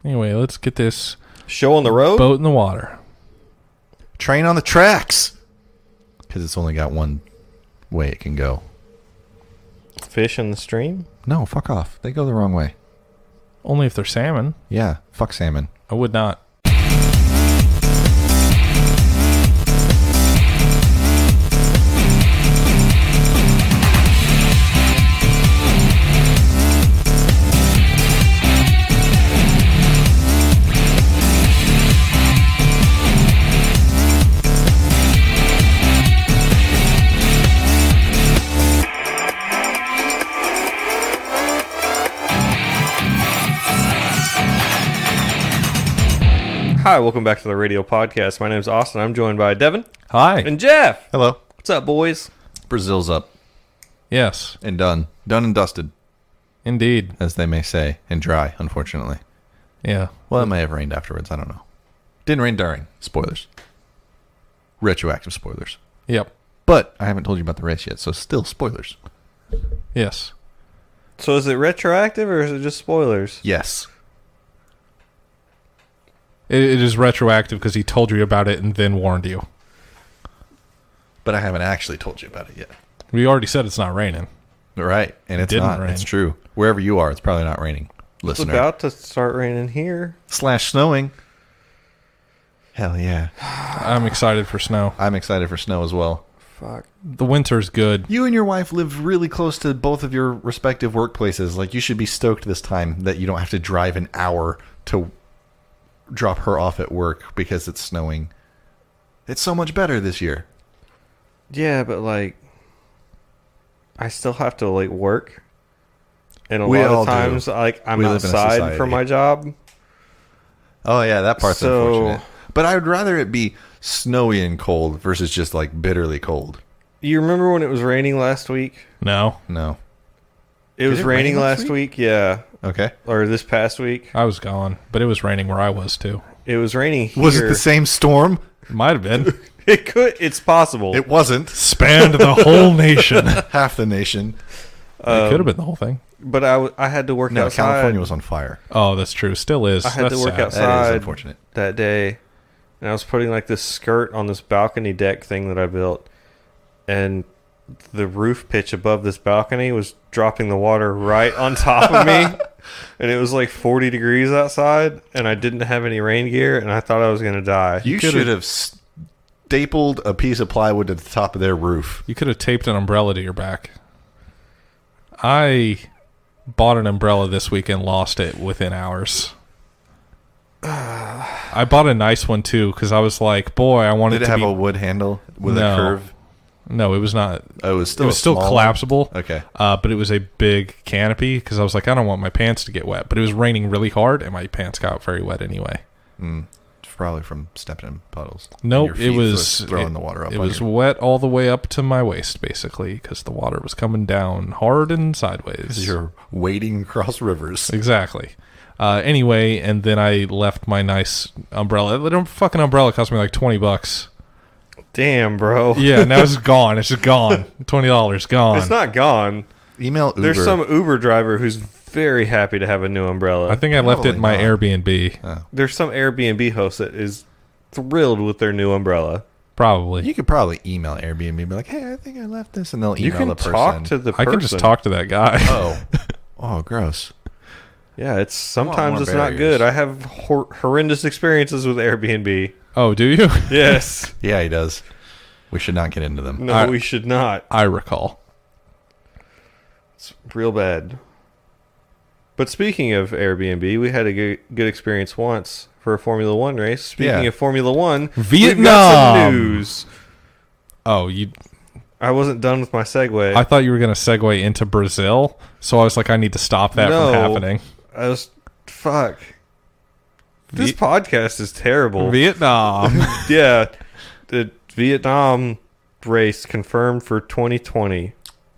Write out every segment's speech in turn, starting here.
Anyway, let's get this show on the road. Boat in the water. Train on the tracks. Because it's only got one way it can go. Fish in the stream? No, fuck off. They go the wrong way. Only if they're salmon. Yeah, fuck salmon. I would not. Hi, welcome back to the Radial podcast. My name is Austin. I'm joined by Devin. Hi. And Jeff. Hello. What's up, boys? Brazil's up Yes, and done. Done and dusted, indeed. as they may say, and dry, unfortunately. Yeah. Well, it may have rained afterwards. I don't know. Didn't rain during. Spoilers. Retroactive spoilers. Yep. But I haven't told you about the race yet, so still spoilers. Yes. So is it retroactive or is it just spoilers? Yes. It is retroactive because he told you about it and then warned you. But I haven't actually told you about it yet. We already said it's not raining. Right. And it's didn't not. rain. It's true. Wherever you are, it's probably not raining. It's Listener. about to start raining here. / snowing. Hell yeah. I'm excited for snow. I'm excited for snow as well. Fuck. The winter's good. You and your wife live really close to both of your respective workplaces. Like, you should be stoked this time that you don't have to drive an hour to drop her off at work because it's snowing. It's so much better this year. Yeah, but like, I still have to like work. And a We lot all of times, do. like, I'm We live in a outside society. for my job. Oh, yeah, that part's So- unfortunate. But I would rather it be snowy and cold versus just, like, bitterly cold. You remember when it was raining last week? No, No. It was it rain raining last last week, yeah. Okay. Or this past week. I was gone, but it was raining where I was too. It was raining here. Was it the same storm? Might have been. It could. It's possible. It wasn't. Spanned the whole nation. Half the nation. It could have been the whole thing. But I had to work No, outside. California was on fire. Oh, that's true. Still is. I had That's to work sad. outside. That is unfortunate. That day, and I was putting like this skirt on this balcony deck thing that I built, and the roof pitch above this balcony was dropping the water right on top of me, and it was like 40 degrees outside, and I didn't have any rain gear, and I thought I was gonna die. You should have stapled a piece of plywood to the top of their roof. You could have taped an umbrella to your back. I bought an umbrella this week and lost it within hours. I bought a nice one too because I was like, boy, I wanted Did it to have be... a wood handle with a curve? No, it was not. Oh, it was still It was still small collapsible. one? Okay. But it was a big canopy because I was like, I don't want my pants to get wet. But it was raining really hard and my pants got very wet anyway. It's probably from stepping in puddles. Nope, And your it feet was throwing the water up. It on was you. wet all the way up to my waist, basically, because the water was coming down hard and sideways. You're wading across rivers. Exactly. Anyway, and then I left my nice umbrella. The fucking umbrella cost me like $20. Damn, bro. Yeah, now it's gone. It's just gone. $20 gone. It's not gone. Email Uber. There's some Uber driver who's very happy to have a new umbrella. I think I left it in my Probably Airbnb. There's some Airbnb host that is thrilled with their new umbrella. Probably. You could probably email Airbnb and be like, hey, I think I left this. And they'll email You can the person. talk to the person. I can just talk to that guy. Oh, gross. Yeah, it's sometimes more it's not barriers. good. I have horrendous experiences with Airbnb. Oh, do you? Yes. Yeah, he does. We should not get into them. No, we should not. I recall. It's real bad. But speaking of Airbnb, we had a good experience once for a Formula One race. Speaking of Formula One, Vietnam. we've got some news. Oh, I wasn't done with my segue. I thought you were going to segue into Brazil, so I was like, I need to stop that from happening. Fuck. This podcast is terrible. Vietnam. Yeah. The Vietnam race confirmed for 2020.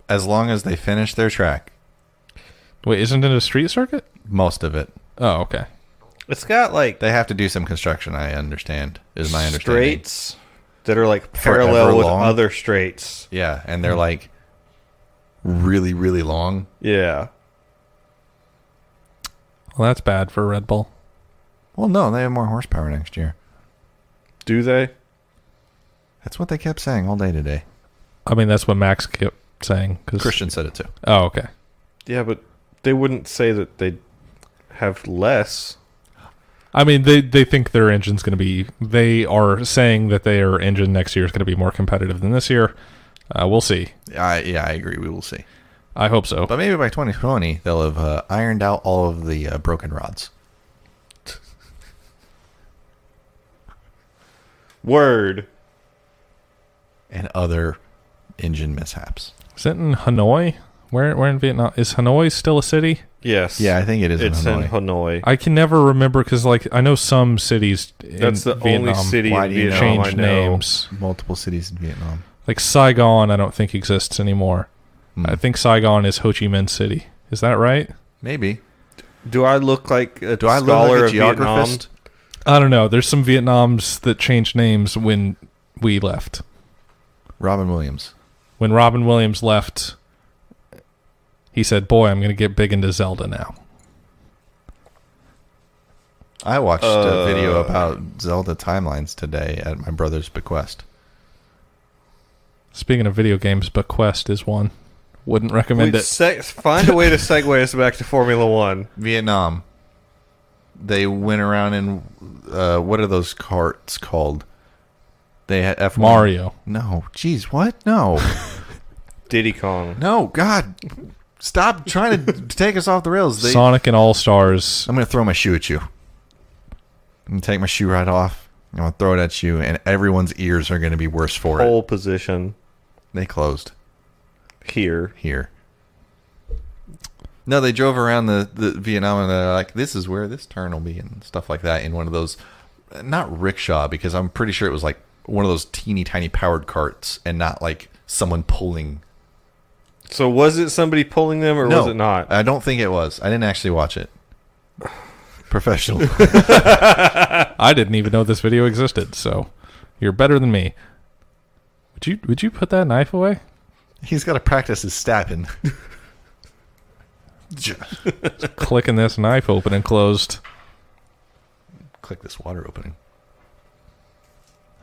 As long as they finish their track. Wait, isn't it a street circuit? Most of it. Oh, okay. It's got like They have to do some construction, I understand, is my understanding. straights that are like Forever parallel with long. other straights. Yeah, and they're like really, really long. Yeah. Well, that's bad for Red Bull. Well, no, they have more horsepower next year. Do they? That's what they kept saying all day today. I mean, that's what Max kept saying. Christian said it too. Oh, okay. Yeah, but they wouldn't say that they'd have less. I mean, they think their engine's going to be... They are saying that their engine next year is going to be more competitive than this year. We'll see. I agree. We will see. I hope so. But maybe by 2020, they'll have ironed out all of the broken rods. Word. And other engine mishaps. Is it in Hanoi? Where in Vietnam? Is Hanoi still a city? Yes. Yeah, I think it is It's in Hanoi. in Hanoi. I can never remember because, like, I know some cities in That's the Vietnam only city Why in do you know? Vietnam I changed know. names. Multiple cities in Vietnam. Like Saigon, I don't think exists anymore. Hmm. I think Saigon is Ho Chi Minh City. Is that right? Maybe. Do I look like a Do I scholar look of like a Vietnam? geographist? I don't know. There's some Vietnams that changed names when we left. Robin Williams. When Robin Williams left, he said, "Boy, I'm going to get big into Zelda now." I watched a video about Zelda timelines today at my brother's bequest. Speaking of video games, Bequest is one. Wouldn't recommend it. Find a way to segue us back to Formula One. Vietnam. They went around in what are those carts called? They had F1. Mario. No, jeez, what? No, Diddy Kong. no, God, stop trying to take us off the rails. Sonic and All Stars. I'm gonna throw my shoe at you. I'm gonna take my shoe right off. I'm gonna throw it at you, and everyone's ears are gonna be worse for it. Pole position They closed here. here. No, they drove around the Vietnam and they're like, this is where this turn will be and stuff like that in one of those, not rickshaw, because I'm pretty sure it was like one of those teeny tiny powered carts and not like someone pulling. So was it somebody pulling them or No, was it not? I don't think it was. I didn't actually watch it. Professional. I didn't even know this video existed, so you're better than me. Would you put that knife away? He's got to practice his stabbing. Clicking this knife open and closed. Click this water opening.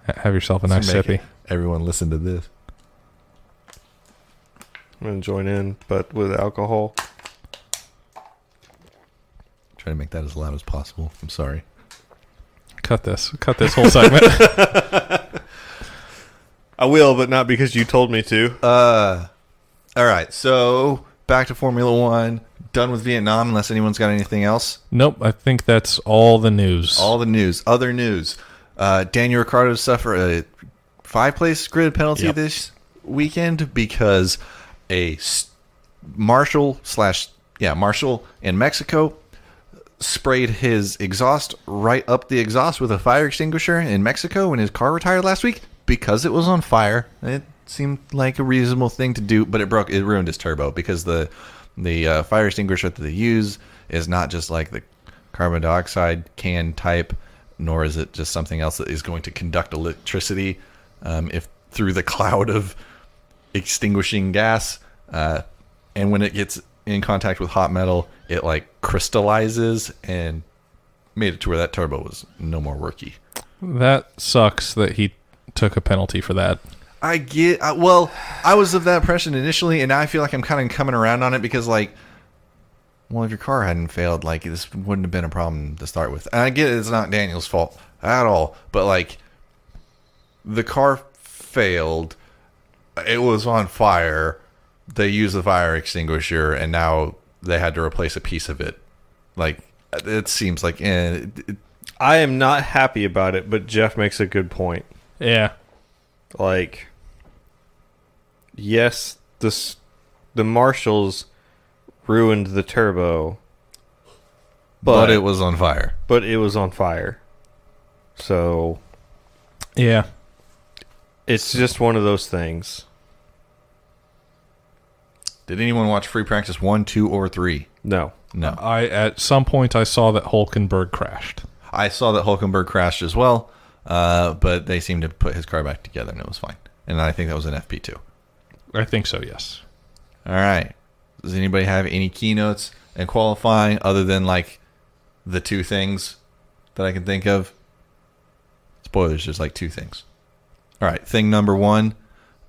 Have yourself a nice Make sippy. it. Everyone listen to this. I'm going to join in, but with alcohol. Try to make that as loud as possible. I'm sorry. Cut this whole segment. I will, but not because you told me to. All right, so back to Formula One. Done with Vietnam, unless anyone's got anything else. Nope, I think that's all the news. All the news. Other news. Daniel Ricciardo suffered a 5-place grid penalty this weekend because a marshal in Mexico sprayed his exhaust right up the exhaust with a fire extinguisher in Mexico when his car retired last week because it was on fire. It seemed like a reasonable thing to do, but it ruined his turbo because the fire extinguisher that they use is not just like the carbon dioxide can type, nor is it just something else that is going to conduct electricity if through the cloud of extinguishing gas. And when it gets in contact with hot metal, it like crystallizes and made it to where that turbo was no more worky. That sucks that he took a penalty for that. I get, well, I was of that impression initially, and now I feel like I'm kind of coming around on it because, like, well, if your car hadn't failed, like, this wouldn't have been a problem to start with. And I get it's not Daniel's fault at all, but, like, the car failed, it was on fire, they used the fire extinguisher, and now they had to replace a piece of it. Like, it seems like, I am not happy about it, but Jeff makes a good point. Yeah. Like, yes, the marshals ruined the turbo, but it was on fire. But it was on fire. So, yeah, it's just one of those things. Did anyone watch Free Practice 1, 2, or 3? No. At some point I saw that Hulkenberg crashed. I saw that Hulkenberg crashed as well, but they seemed to put his car back together and it was fine. And I think that was an FP2. I think so, yes. All right. Does anybody have any keynotes in qualifying other than like the two things? that I can think of. Spoilers, there's like 2 things. All right, thing number 1,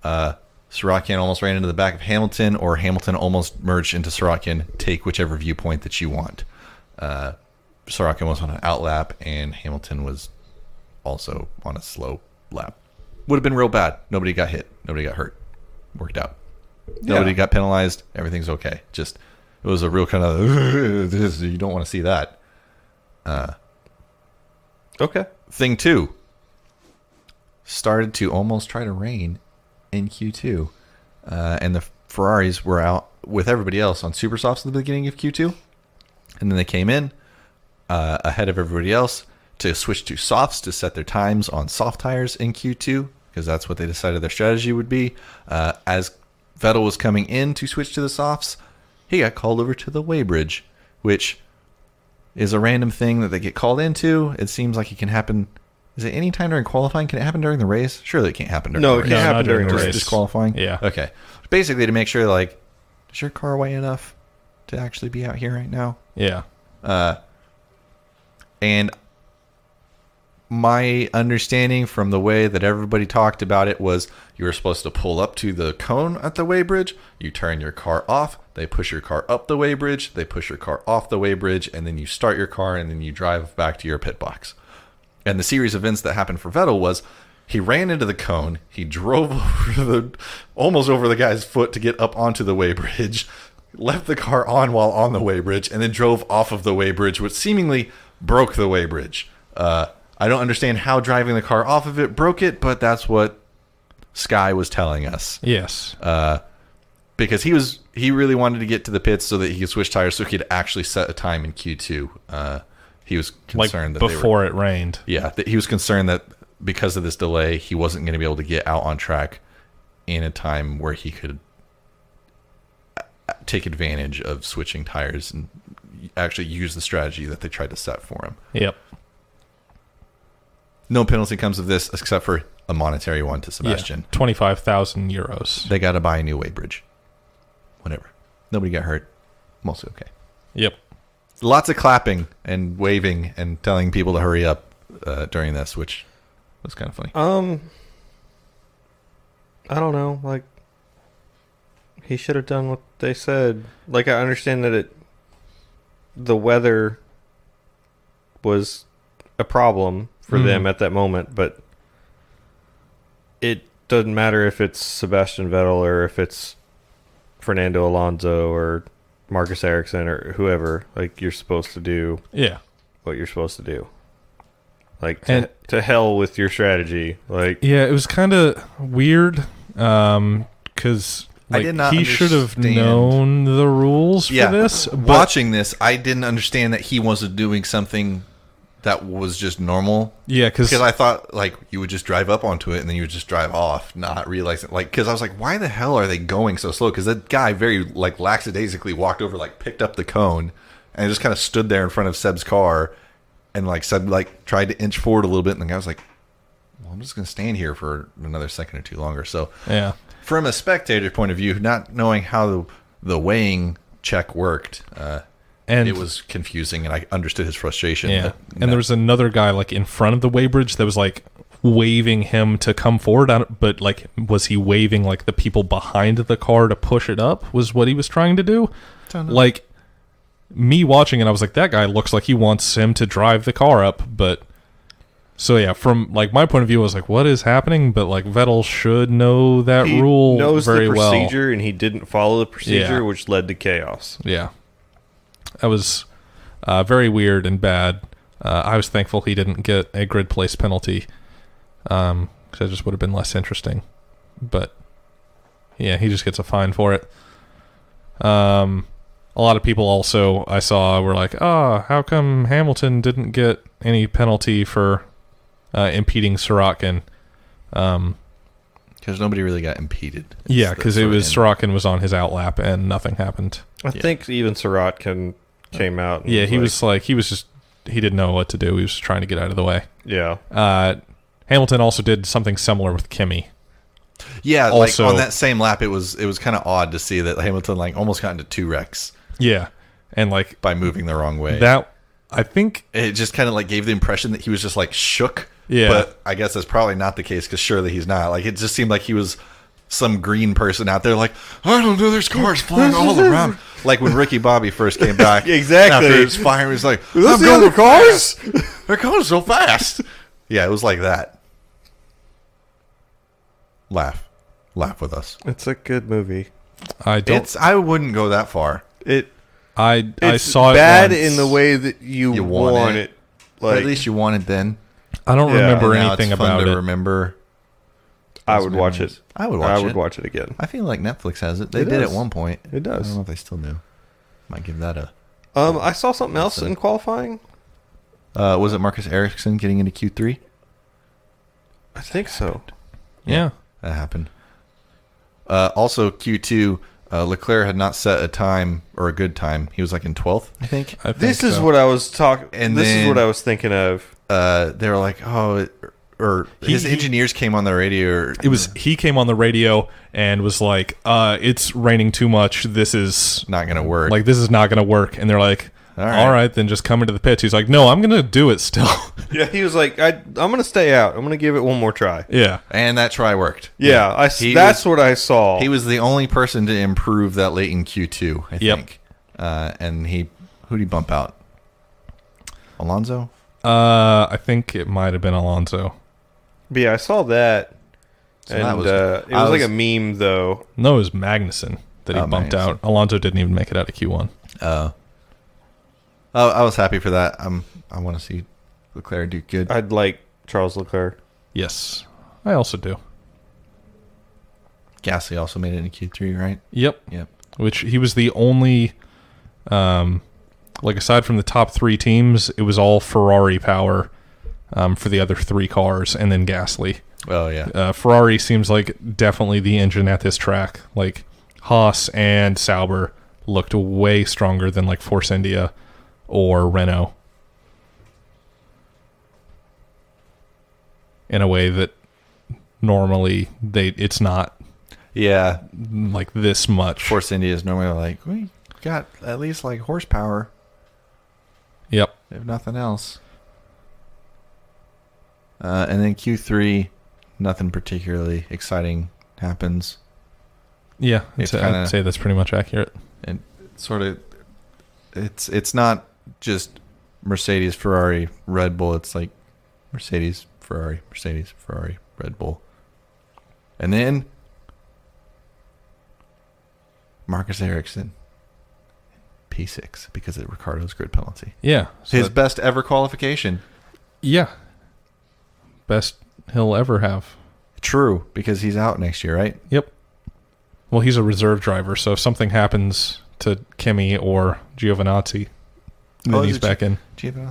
Sorokin almost ran into the back of Hamilton, or Hamilton almost merged into Sorokin. Take whichever viewpoint that you want. Sorokin was on an out lap, and Hamilton was also on a slow lap. Would have been real bad. Nobody got hit. Nobody got hurt. Worked out. Nobody got penalized. Everything's okay. Just, it was a real kind of, you don't want to see that. Okay. Thing 2, started to almost try to rain in Q2. And the Ferraris were out with everybody else on super softs at the beginning of Q2. And then they came in ahead of everybody else to switch to softs to set their times on soft tires in Q2, because that's what they decided their strategy would be. As Vettel was coming in to switch to the softs, he got called over to the weighbridge, which is a random thing that they get called into. It seems like it can happen. Is it any time during qualifying? Can it happen during the race? Surely it can't happen during the race. No, it can't happen during the race. Just qualifying? Yeah. Okay. Basically to make sure, like, does your car weigh enough to actually be out here right now? Yeah. And my understanding from the way that everybody talked about it was you were supposed to pull up to the cone at the weighbridge, you turn your car off, they push your car up the weighbridge, they push your car off the weighbridge, and then you start your car and then you drive back to your pit box. And the series of events that happened for Vettel was he ran into the cone, he drove almost over the guy's foot to get up onto the weighbridge, left the car on while on the weighbridge, and then drove off of the weighbridge, which seemingly broke the weighbridge. I don't understand how driving the car off of it broke it, but that's what Sky was telling us. Yes. Because he really wanted to get to the pits so that he could switch tires so he could actually set a time in Q2. He was concerned like that before it rained. Yeah, he was concerned that because of this delay, he wasn't going to be able to get out on track in a time where he could take advantage of switching tires and actually use the strategy that they tried to set for him. Yep. No penalty comes of this except for a monetary one to Sebastian. Yeah, 25,000 euros. They got to buy a new weighbridge. Whatever. Nobody got hurt. Mostly okay. Yep. Lots of clapping and waving and telling people to hurry up during this, which was kind of funny. I don't know. Like, he should have done what they said. Like, I understand that the weather was a problem for them at that moment, but it doesn't matter if it's Sebastian Vettel or if it's Fernando Alonso or Marcus Ericsson or whoever. Like, you're supposed to do what you're supposed to do. Like, to hell with your strategy. Like, yeah, it was kind of weird because he should have known the rules for this. But watching this, I didn't understand that he wasn't doing something that was just normal. Yeah, because I thought, like, you would just drive up onto it and then you would just drive off, not realizing, like, because I was like, why the hell are they going so slow? Because that guy very, like, lackadaisically walked over, like, picked up the cone and just kind of stood there in front of Seb's car and, like, Seb, like, tried to inch forward a little bit, and the guy was like, well, I'm just going to stand here for another second or two longer. So, yeah, from a spectator point of view, not knowing how the weighing check worked, and it was confusing, and I understood his frustration. Yeah, and there was another guy, like, in front of the weighbridge that was, like, waving him to come forward, but, like, was he waving, like, the people behind the car to push it up was what he was trying to do? Like, me watching it, I was like, that guy looks like he wants him to drive the car up, but... So, yeah, from, like, my point of view, I was like, what is happening? But, like, Vettel should know that rule very well. He knows the procedure, and he didn't follow the procedure, which led to chaos. Yeah. That was very weird and bad. I was thankful he didn't get a grid place penalty, because it just would have been less interesting. But, yeah, he just gets a fine for it. A lot of people also, I saw, were like, how come Hamilton didn't get any penalty for impeding Sorokin? Because nobody really got impeded. Yeah, because it was Sorokin was on his outlap and nothing happened. I think even Sorokin came out. And he he didn't know what to do. He was just trying to get out of the way. Yeah. Hamilton also did something similar with Kimi. Yeah, also, like on that same lap, it was kind of odd to see that Hamilton, like, almost got into 2 wrecks. Yeah, and, like, by moving the wrong way. That I think it just kind of like gave the impression that he was just like shook. Yeah. But I guess that's probably not the case because surely he's not. Like, it just seemed like he was some green person out there like, I don't know, there's cars flying all around. Like when Ricky Bobby first came back. Exactly. After his fire, he was like, Are those I'm the going other cars? fast. They're going so fast. Yeah, it was like that. Laugh with us. It's a good movie. I don't. I wouldn't go that far. I It's saw it bad once. in the way that you want want it. it. But Like, at least you want it then. I don't Yeah. remember And now anything it's fun about to it. remember. I those would watch memories. it. I would watch I it. would watch it again. I feel like Netflix has it. They It did does. at one point. It I does. don't know if they still do. Might give that a. I saw something else Listen. in qualifying. Was it Marcus Ericsson getting into Q3? I think so. Yeah. That happened. Also, Q2, Leclerc had not set a time or a good time. He was like in 12th, I think. I think This is so. what I was talking. And This is then- what I was thinking of. They were like, his engineers came on the radio. It was. He came on the radio and was like, "It's raining too much. This is not going to work. like this is not going to work." And they're like, "All right, then just come into the pits." He's like, "No, I'm going to do it still." Yeah, he was like, I'm going to stay out. I'm going to give it one more try. Yeah. And that try worked. Yeah, that's what I saw. He was the only person to improve that late in Q2, I Yep. think. And who'd he bump out? Alonso? I think it might have been Alonso. But yeah, I saw that. So And that was- it was like a meme, though. No, it was Magnussen that he Oh, bumped Magnussen. out. Alonso didn't even make it out of Q1. I was happy for that. I want to see Leclerc do good. I'd like Charles Leclerc. Yes, I also do. Gasly also made it in Q3, right? Yep. Yep. Which he was the only, like aside from the top three teams, it was all Ferrari power for the other three cars, and then Gasly. Oh, yeah. Ferrari seems like definitely the engine at this track. Like Haas and Sauber looked way stronger than like Force India or Renault in a way that normally it's not Yeah. like this much. Force India is normally like, we got at least like horsepower, Yep. if nothing else. And then Q3, nothing particularly exciting happens. Yeah, It's I'd kinda- say that's pretty much accurate. And sort of, it's not just Mercedes, Ferrari, Red Bull. It's like Mercedes, Ferrari, Red Bull. And then Marcus Ericsson, P6, because of Ricardo's grid penalty. Yeah. So His best ever qualification. yeah. Best he'll ever have. True, because he's out next year, right? Yep. Well, he's a reserve driver, so if something happens to Kimi or Giovinazzi, then is he's it back in.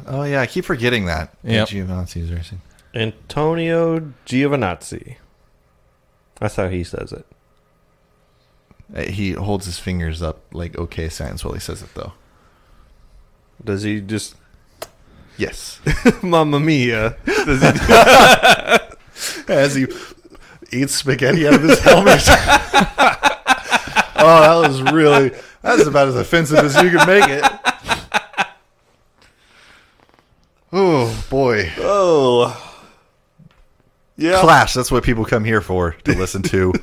Oh, yeah, I keep forgetting that. Yep. Giovinazzi's racing. Antonio Giovinazzi. That's how he says it. He holds his fingers up like okay signs while he says it, though. Does he just... Yes. Mamma mia. Does he As he eats spaghetti out of his helmet. Oh, that's about as offensive as you can make it. Oh, boy. Oh. Yeah. Clash, that's what people come here for, to listen to.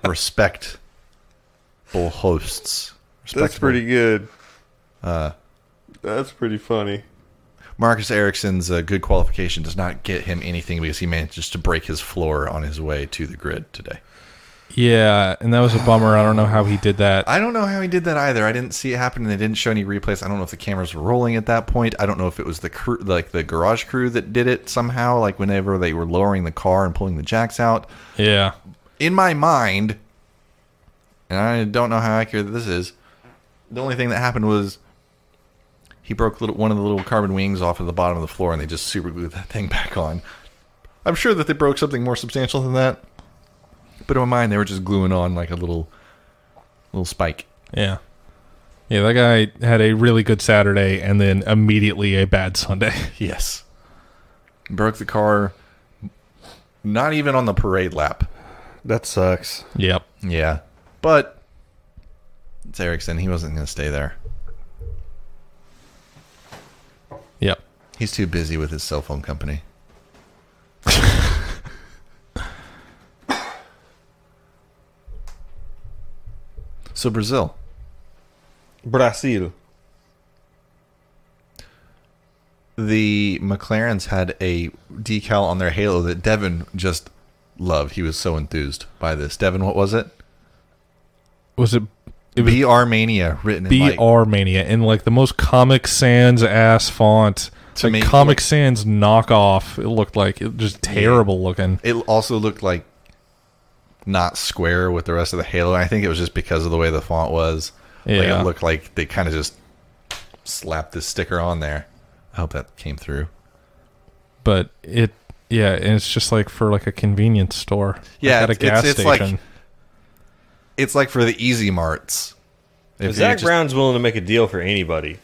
Respectable hosts. That's pretty good. That's pretty funny. Marcus Ericsson's good qualification does not get him anything because he manages to break his floor on his way to the grid today. Yeah, and that was a bummer. I don't know how he did that. I don't know how he did that either. I didn't see it happen, and they didn't show any replays. I don't know if the cameras were rolling at that point. I don't know if it was the crew, like the garage crew, that did it somehow, like whenever they were lowering the car and pulling the jacks out. Yeah. In my mind, and I don't know how accurate this is, the only thing that happened was he broke one of the little carbon wings off of the bottom of the floor, and they just super glued that thing back on. I'm sure that they broke something more substantial than that, but in my mind, they were just gluing on like a little spike. Yeah. Yeah, that guy had a really good Saturday and then immediately a bad Sunday. Yes. Broke the car, not even on the parade lap. That sucks. Yep. Yeah. But it's Ericsson. He wasn't going to stay there. He's too busy with his cell phone company. So Brazil. Brazil. The McLarens had a decal on their halo that Devin just loved. He was so enthused by this. Devin, what was it? Was it? It was BR Mania written in like... BR Mania in like the most Comic Sans ass font. To Like me, Comic like- Sans knockoff. It looked like it just terrible looking. It also looked like not square with the rest of the halo. I think it was just because of the way the font was. Like Yeah. it looked like they kind of just slapped this sticker on there. I hope that came through. But and it's just like for like a convenience store. Yeah, like at a gas it's like- station. It's like for the Easy Marts. If Zach Brown's willing to make a deal for anybody.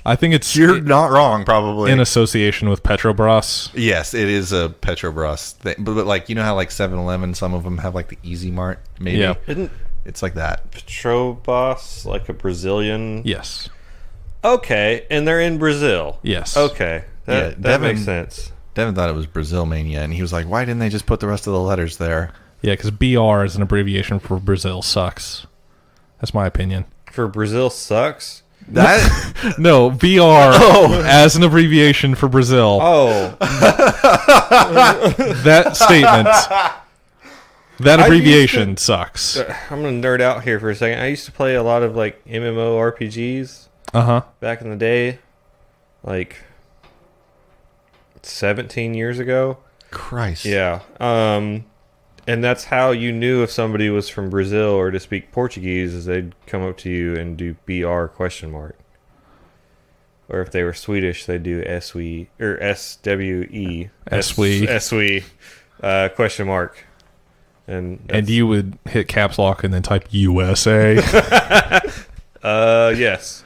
I think it's You're not wrong, probably. in association with Petrobras. Yes, it is a Petrobras thing. But like, you know how like 7-Eleven, some of them have like the Easy Mart, maybe? Yeah. Isn't It's like that. Petrobras like a Brazilian? Yes. Okay, and they're in Brazil. Yes. Okay, that Devin- makes sense. Devin thought it was Brazil Mania, and he was like, why didn't they just put the rest of the letters there? Yeah, because BR is an abbreviation for Brazil sucks. That's my opinion. For Brazil sucks. That No, BR as an abbreviation for Brazil. Oh, That statement, that abbreviation sucks. I'm gonna nerd out here for a second. I used to play a lot of like MMO RPGs Uh-huh. back in the day, like 17 years ago. Christ. Yeah. And that's how you knew if somebody was from Brazil or to speak Portuguese, is they'd come up to you and do BR question mark. Or if they were Swedish, they'd do SWE or SWE. SWE. Question mark. And You would hit caps lock and then type USA. yes,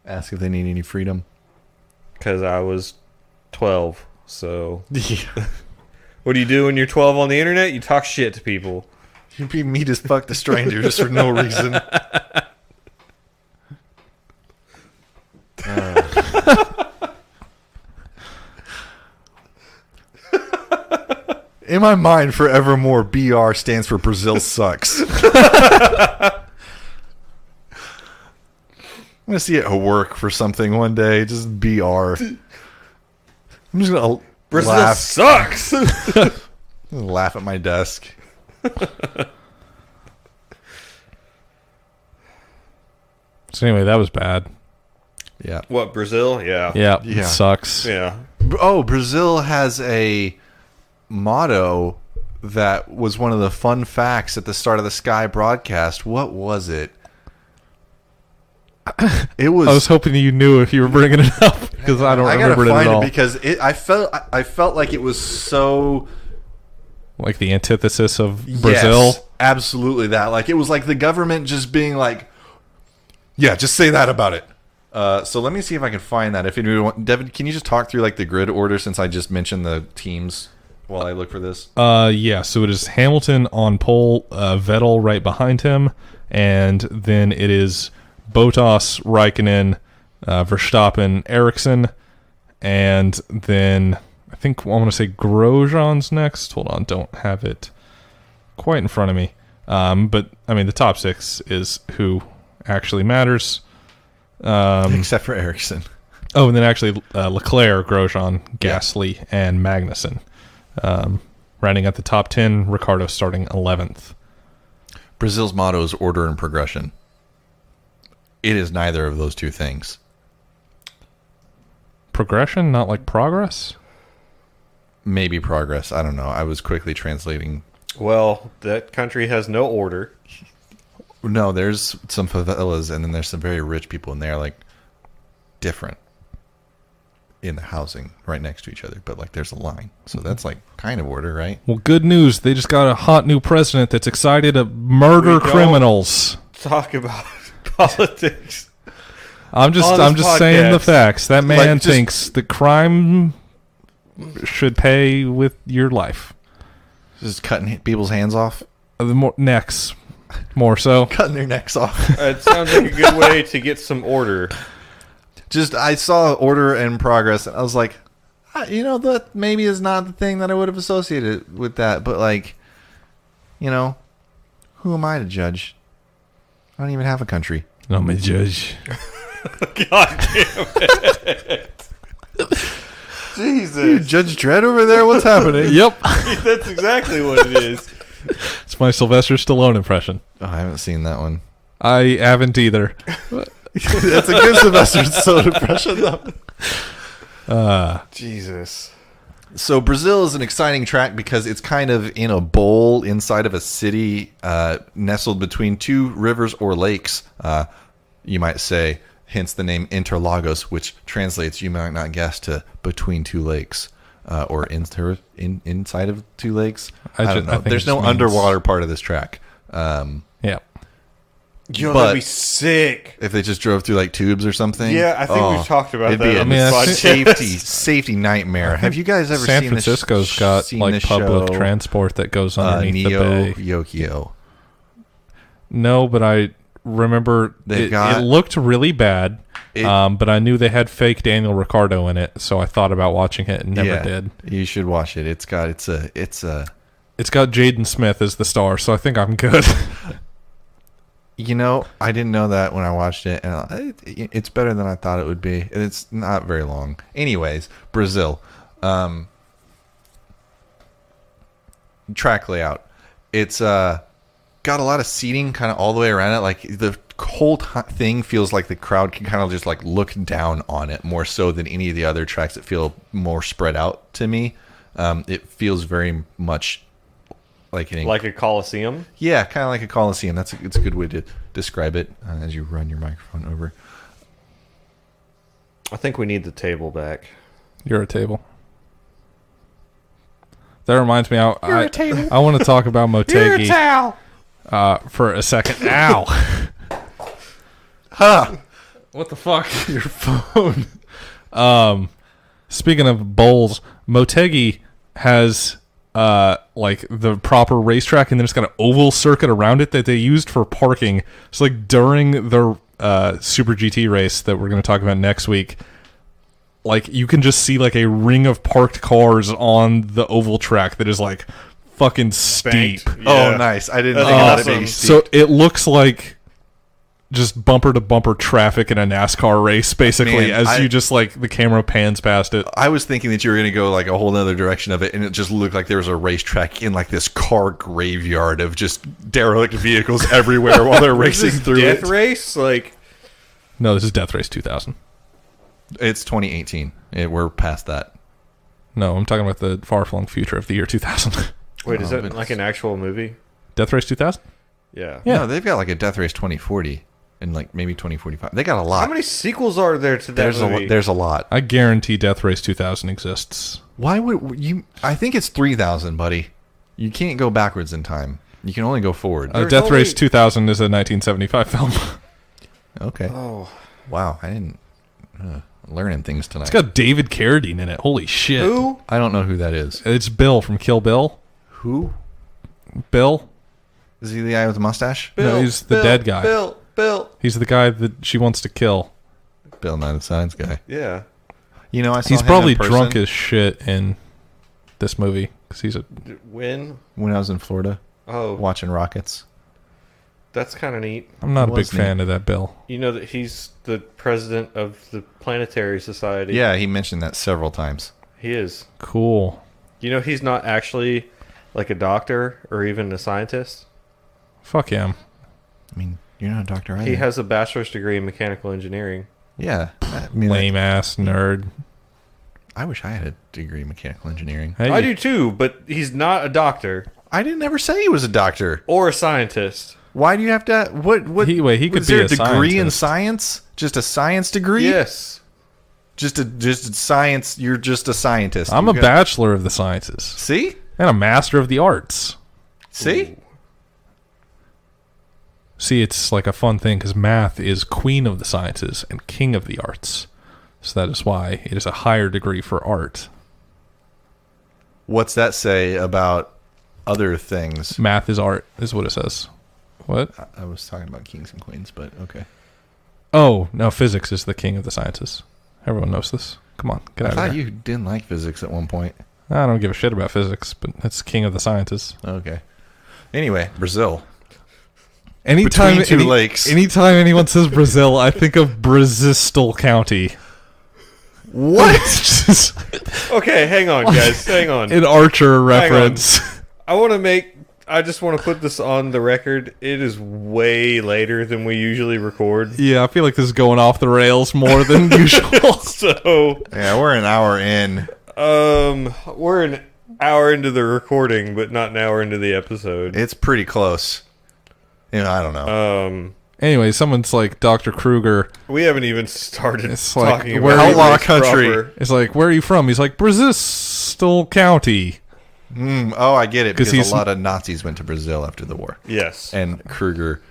Ask if they need any freedom. because I was 12. So Yeah. what do you do when you're 12 on the internet? You talk shit to people. You'd be mean as fuck to strangers for no reason. In my mind, forevermore, BR stands for Brazil sucks. I'm going to see it at work for something one day. Just BR. I'm just going to Brazil laugh, sucks. laugh at my desk. So anyway, that was bad. Yeah. What, Brazil? Yeah. Yeah, Yeah. it sucks. Yeah. Oh, Brazil has a motto that was one of the fun facts at the start of the Sky broadcast. What was it? It was. I was hoping you knew if you were bringing it up because I don't remember it find at all. because I felt like it was so Like the antithesis of Brazil. Yes, absolutely that. Like it was like the government just being like, yeah, just say that about it. So let me see if I can find that. If anyone, Devin, can you just talk through like the grid order since I just mentioned the teams while I look for this? Yeah, so it is Hamilton on pole, Vettel right behind him, and then it is Bottas, Raikkonen, Verstappen, Ericsson, and then I think I want to say Grosjean's next. Hold on, don't have it quite in front of me. But I mean, the top six is who actually matters. Except for Ericsson. Oh, and then actually Leclerc, Grosjean, Gasly, and Magnussen. Rounding at the top 10, Ricciardo starting 11th. Brazil's motto is order and progression. It is neither of those two things. Progression, not like progress? Maybe progress. I don't know. I was quickly translating. Well, that country has no order. No, there's some favelas, and then there's some very rich people, and they're like different in the housing right next to each other. But like, there's a line, so that's like kind of order, right? Well, good news. They just got a hot new president that's excited to murder We don't- criminals. Talk about politics. I'm on just this saying the podcast. facts. That man just- thinks the crime should pay with your life. Just cutting people's hands off, The more necks, more so. cutting their necks off. It sounds like a good way to get some order. Just I saw order and progress, and I was like, that maybe is not the thing that I would have associated with that. But like, who am I to judge? I don't even have a country. I'm a judge. God damn it. Jesus. Judge Dredd over there? What's happening? Yep. That's exactly what it is. It's my Sylvester Stallone impression. Oh, I haven't seen that one. I haven't either. That's a good Sylvester Stallone impression, though. Jesus. So Brazil is an exciting track because it's kind of in a bowl inside of a city, nestled between two rivers or lakes, you might say. Hence the name Interlagos, which translates, you might not guess, to between two lakes, or inside of two lakes. I don't know. There's no underwater part of this track. Yeah. That'd be sick. If they just drove through like tubes or something. Yeah, I think we've talked about that. It'd be a safety nightmare. Have you guys ever San seen Francisco's got like public transport that goes underneath the bay. Yokio. No, but I remember it looked really bad. But I knew they had fake Daniel Ricciardo in it, so I thought about watching it and never did. You should watch it. It's got Jaden Smith as the star, so I think I'm good. I didn't know that when I watched it, and it's better than I thought it would be. And it's not very long. Anyways, Brazil. Track layout. It's got a lot of seating kind of all the way around it. Like the whole thing feels like the crowd can kind of just like look down on it more so than any of the other tracks that feel more spread out to me. It feels very much like a coliseum. Yeah, kind of like a coliseum. It's a good way to describe it as you run your microphone over. I think we need the table back. You're a table. That reminds me, I want to talk about Motegi. You're a towel. For a second. Ow. Huh. What the fuck? Your phone. Speaking of bowls, Motegi has like the proper racetrack, and then it's got an oval circuit around it that they used for parking. So like during the Super GT race that we're going to talk about next week, like you can just see like a ring of parked cars on the oval track that is like fucking steep. Yeah. Oh, nice. I didn't think awesome. that'd be steep. So it looks like just bumper to bumper traffic in a NASCAR race, basically, you just like the camera pans past it. I was thinking that you were going to go like a whole other direction of it, and it just looked like there was a racetrack in like this car graveyard of just derelict vehicles everywhere while they're racing through Death it. race? Like, no, this is Death Race 2000. It's 2018. We're past that. No, I'm talking about the far-flung future of the year 2000. wait, is that like an actual movie? Death Race 2000? Yeah. No, they've got like a Death Race 2040 and like maybe 2045. They got a lot. How many sequels are there to that movie? There's a lot. I guarantee Death Race 2000 exists. Why would you? I think it's 3000, buddy. You can't go backwards in time. You can only go forward. Death Race 2000 is a 1975 film. Okay. Oh. Wow. I didn't learning things tonight. It's got David Carradine in it. Holy shit. Who? I don't know who that is. It's Bill from Kill Bill. Who? Bill? Is he the guy with the mustache? No, he's the dead guy. Bill. He's the guy that she wants to kill. Bill Nye the Science Guy. Yeah. I saw he's him probably in person drunk as shit in this movie because he's a. When I was in Florida. Oh, watching Rockets. That's kind of neat. I'm not a big fan of that Bill. You know that he's the president of the Planetary Society. Yeah, he mentioned that several times. He is. Cool. You know he's not actually like a doctor or even a scientist. Fuck him. I mean, you're not a doctor either. He has a bachelor's degree in mechanical engineering. Yeah. I mean, lame ass nerd. I wish I had a degree in mechanical engineering. I do too, but he's not a doctor. I didn't ever say he was a doctor Or a scientist. Why do you have to? What? He could was be there a degree in scientist. science? Just a science degree? Yes. Just science. You're just a scientist. I'm a bachelor of the sciences. See? And a master of the arts. See? Ooh. See, it's like a fun thing because math is queen of the sciences and king of the arts. So that is why it is a higher degree for art. What's that say about other things? Math is art, is what it says. What? I was talking about kings and queens, but okay. Oh, no, physics is the king of the sciences. Everyone knows this. Come on, get I out of thought here. you didn't like physics at one point. I don't give a shit about physics, but it's king of the sciences. Okay. Anyway, Brazil. Anytime, Between two lakes. Anytime anyone says Brazil, I think of Brazil County. What? Okay, hang on, guys. Hang on. An Archer reference. I just want to put this on the record. It is way later than we usually record. Yeah, I feel like this is going off the rails more than usual. So Yeah, we're an hour in. we're an hour into the recording, but not an hour into the episode. It's pretty close. I don't know. Anyway, someone's like Dr. Kruger. We haven't even started It's like, talking where about outlaw race country. proper. It's like, where are you from? He's like, Brazil County. Oh, I get it. Because he's- a lot of Nazis went to Brazil after the war. Yes. And Kruger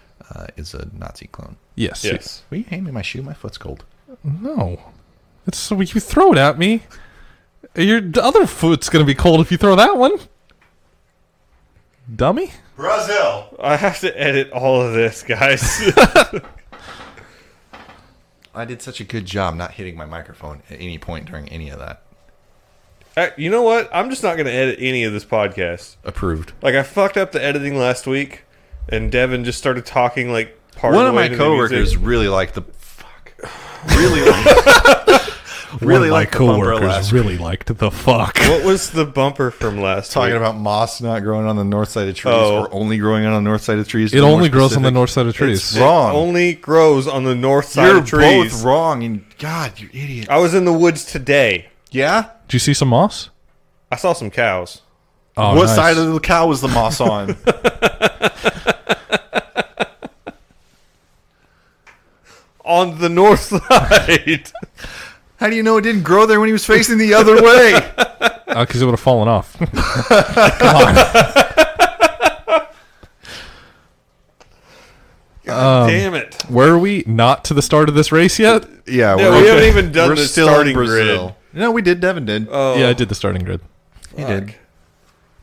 is a Nazi clone. Yes. Yes. Will you hand me my shoe? My foot's cold. No. It's so you throw it at me. Your other foot's going to be cold if you throw that one. Dummy. Brazil! I have to edit all of this, guys. I did such a good job not hitting my microphone at any point during any of that. You know what? I'm just not going to edit any of this podcast. Approved. Like, I fucked up the editing last week, and Devin just started talking like part One of of the way my into the coworkers music. really liked the... Really liked... One of my liked the bumper coworkers last really liked the fuck. What was the bumper from last Talking week? about moss not growing on the north side of trees Oh. or only growing on the north side of trees. It to be only more grows on the specific. north side of trees. It's wrong. It only grows on the north side You're of trees. both wrong. And God, you idiot. I was in the woods today. Yeah? Did you see some moss? I saw some cows. Oh, What nice. side of the cow was the moss on? On the north side. How do you know it didn't grow there when he was facing the other way? Because it would have fallen off. Come on. Damn it. Where are we? Not to the start of this race yet? Yeah, Yeah, we haven't even done the starting grid. No, we did. Devin did. Oh, Yeah, I did the starting grid. He did.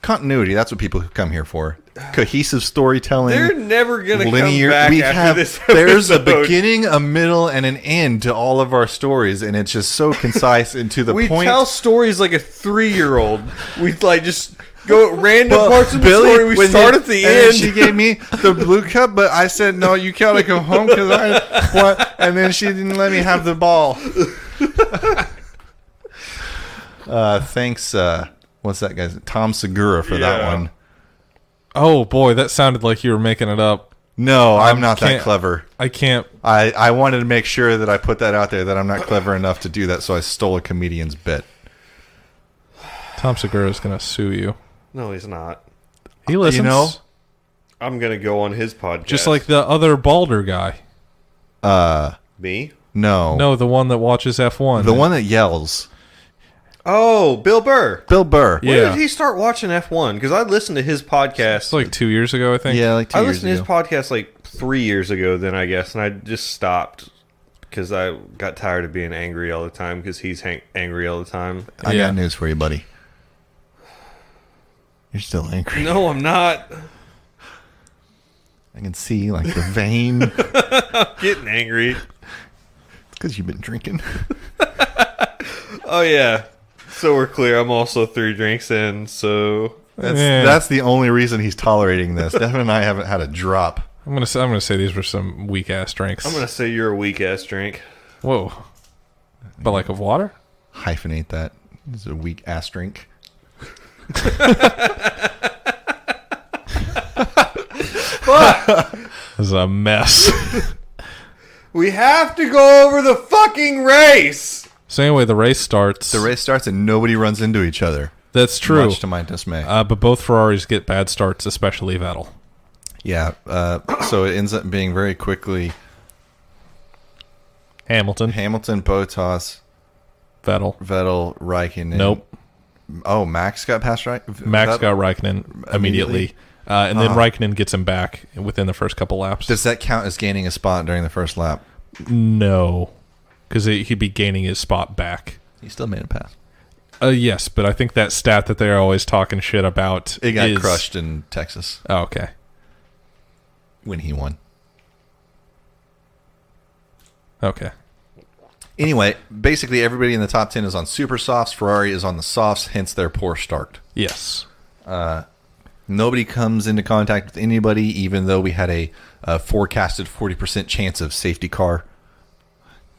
Continuity. That's what people come here for. Cohesive storytelling. They're never going to linear. come back We after have this there's a episode. beginning, a middle, and an end to all of our stories, and it's just so concise and to the We point. tell stories like a 3-year-old. We like just go at random Well, parts of the Billy, story. We when start you- at the and then end. She gave me the blue cup, but I said no. You gotta go home because I want. And then she didn't let me have the ball. Thanks. What's that guy's? Tom Segura for that Yeah. one. Oh, boy, that sounded like you were making it up. No, I'm not that can't- clever. I can't. I wanted to make sure that I put that out there that I'm not clever enough to do that, so I stole a comedian's bit. Tom Segura is going to sue you. No, he's not. He listens. You know? I'm going to go on his podcast. Just like the other Balder guy. me. No, No, the one that watches F1. the one that yells, Oh, Bill Burr. Bill Burr. Yeah. When did he start watching F1? Because I listened to his podcast. It's like 2 years ago, I think. Yeah, like 2 I years listened to his ago. podcast like 3 years ago, then I guess, and I just stopped because I got tired of being angry all the time because he's angry all the time. I Yeah. got news for you, buddy. You're still angry. No, I'm not I can see like the vein. getting angry. It's because you've been drinking. Oh yeah, so we're clear. I'm also 3 drinks in, so That's the only reason he's tolerating this. Devin and I haven't had a drop. I'm gonna say these were some weak ass drinks. I'm gonna say you're a weak ass drink. Whoa. But like of water? Hyphenate that. It's a weak ass drink. This is a mess. We have to go over the fucking race. So anyway, the race starts. The race starts and nobody runs into each other. That's true. Much to my dismay. But both Ferraris get bad starts, especially Vettel. Yeah. So it ends up being very quickly Hamilton, Bottas, Vettel. Vettel, Raikkonen. Nope. Oh, Max got past right. Max got Raikkonen immediately. And then Raikkonen gets him back within the first couple laps. Does that count as gaining a spot during the first lap? No. Because he'd be gaining his spot back. He still made a pass. Yes, but I think that stat that they're always talking shit about It got is... crushed in Texas Oh, okay. when he won. Okay. Anyway, basically everybody in the top 10 is on super softs. Ferrari is on the softs, hence their poor start. Yes. Nobody comes into contact with anybody, even though we had a forecasted 40% chance of safety car.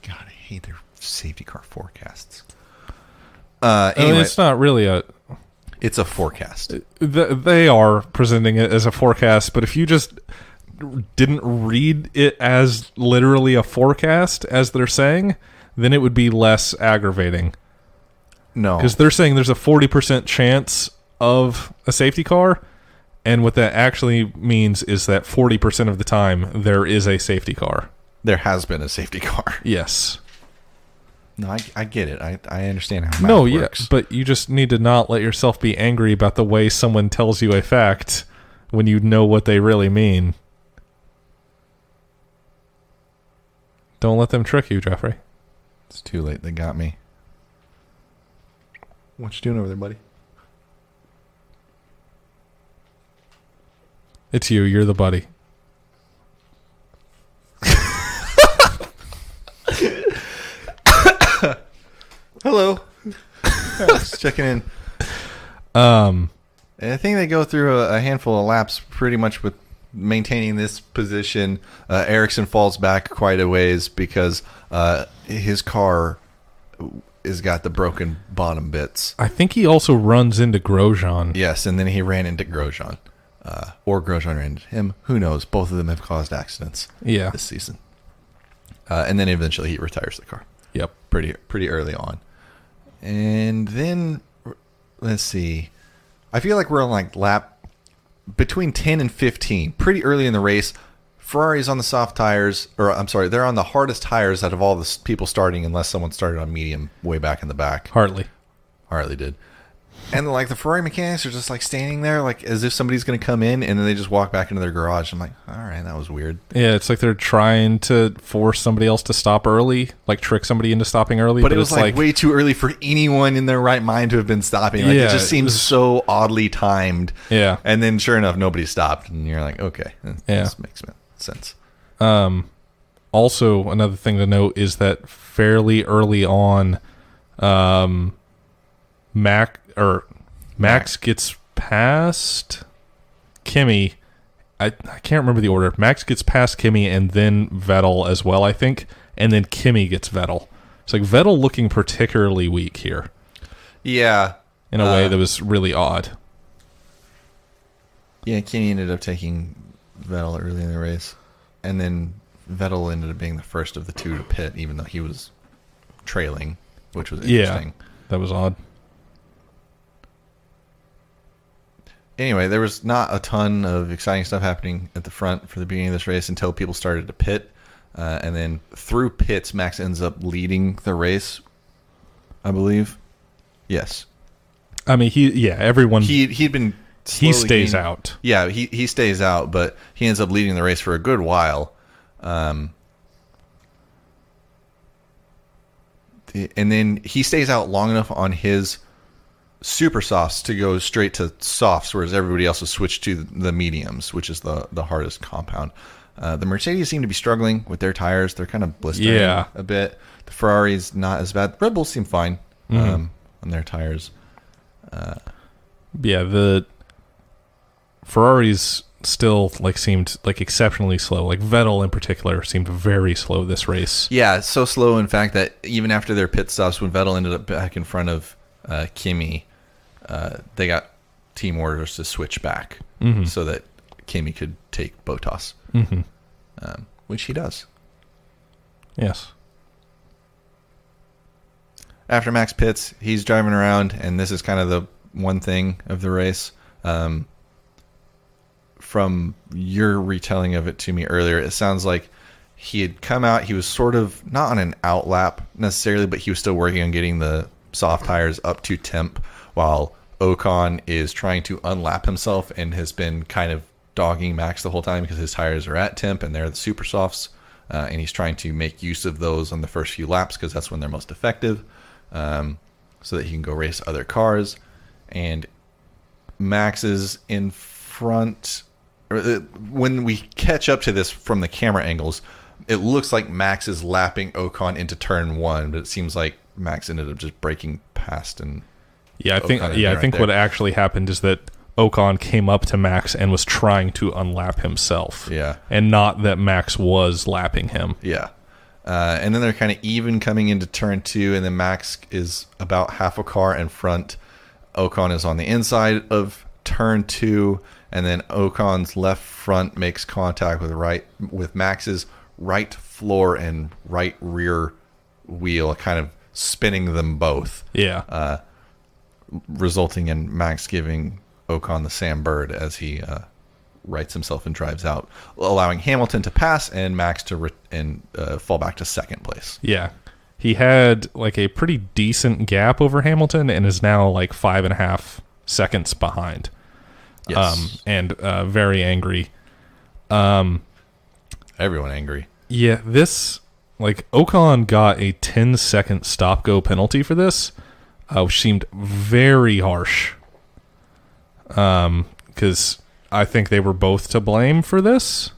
God, I hate their safety car forecasts. Anyway, it's not really a... It's a forecast. They are presenting it as a forecast, but if you just didn't read it as literally a forecast, as they're saying, then it would be less aggravating. No. Because they're saying there's a 40% chance of a safety car, and what that actually means is that 40% of the time there is a safety car. There has been a safety car. Yes. No, I get it. I understand how math works. Yeah, but you just need to not let yourself be angry about the way someone tells you a fact when you know what they really mean. Don't let them trick you, Jeffrey. It's too late. They got me. What you doing over there, buddy? It's you. You're the buddy. Hello. Just checking in. And I think they go through a handful of laps pretty much with maintaining this position. Ericsson falls back quite a ways because his car has got the broken bottom bits. I think he also runs into Grosjean. Yes, and then he ran into Grosjean. Or Grosjean ran into him. Who knows? Both of them have caused accidents this season. And then eventually he retires the car. Yep. Pretty early on. And then, let's see. I feel like we're on like lap between 10 and 15. Pretty early in the race. Ferrari's on the soft tires. Or, I'm sorry, they're on the hardest tires out of all the people starting, unless someone started on medium way back in the back. Hartley did. And like the Ferrari mechanics are just like standing there like as if somebody's going to come in, and then they just walk back into their garage. I'm like, all right, that was weird. Yeah, it's like they're trying to force somebody else to stop early, like trick somebody into stopping early. But it was like way too early for anyone in their right mind to have been stopping. Like, it just seems so oddly timed. Yeah. And then sure enough, nobody stopped. And you're like, okay, this makes sense. Also, another thing to note is that fairly early on, Max gets past Kimi. I can't remember the order. Max gets past Kimi and then Vettel as well, I think. And then Kimi gets Vettel. It's like Vettel looking particularly weak here. Yeah. In a way that was really odd. Yeah, Kimi ended up taking Vettel early in the race. And then Vettel ended up being the first of the two to pit, even though he was trailing, which was interesting. Yeah, that was odd. Anyway, there was not a ton of exciting stuff happening at the front for the beginning of this race until people started to pit. And then through pits, Max ends up leading the race, I believe. Yes. I mean, everyone... He'd been... He stays out. Yeah, he stays out, but he ends up leading the race for a good while. And then he stays out long enough on his super softs to go straight to softs, whereas everybody else has switched to the mediums, which is the hardest compound. The Mercedes seem to be struggling with their tires. They're kind of blistering a bit. The Ferrari's not as bad. Red Bulls seem fine on their tires. The Ferraris still seemed exceptionally slow. Like Vettel in particular seemed very slow this race. Yeah, so slow in fact that even after their pit stops, when Vettel ended up back in front of Kimi, they got team orders to switch back so that Kimi could take Bottas, which he does. Yes. After Max pits, he's driving around, and this is kind of the one thing of the race. From your retelling of it to me earlier, it sounds like he had come out. He was sort of not on an out lap necessarily, but he was still working on getting the soft tires up to temp, while Ocon is trying to unlap himself and has been kind of dogging Max the whole time because his tires are at temp and they're the super softs, and he's trying to make use of those on the first few laps because that's when they're most effective, so that he can go race other cars. And Max is in front. When we catch up to this from the camera angles, it looks like Max is lapping Ocon into turn 1, but it seems like Max ended up just breaking past and I think what actually happened is that Ocon came up to Max and was trying to unlap himself. Yeah. And not that Max was lapping him. Yeah. And then they're kind of even coming into turn 2, and then Max is about half a car in front. Ocon is on the inside of turn 2, and then Ocon's left front makes contact with Max's right floor and right rear wheel, kind of spinning them both. Yeah. Resulting in Max giving Ocon the Sam Bird as he rights himself and drives out, allowing Hamilton to pass and Max to fall back to second place. Yeah. He had like a pretty decent gap over Hamilton and is now like 5.5 seconds behind. Yes. And very angry. Everyone angry. Yeah, Ocon got a 10-second stop-go penalty for this, which seemed very harsh. Because I think they were both to blame for this.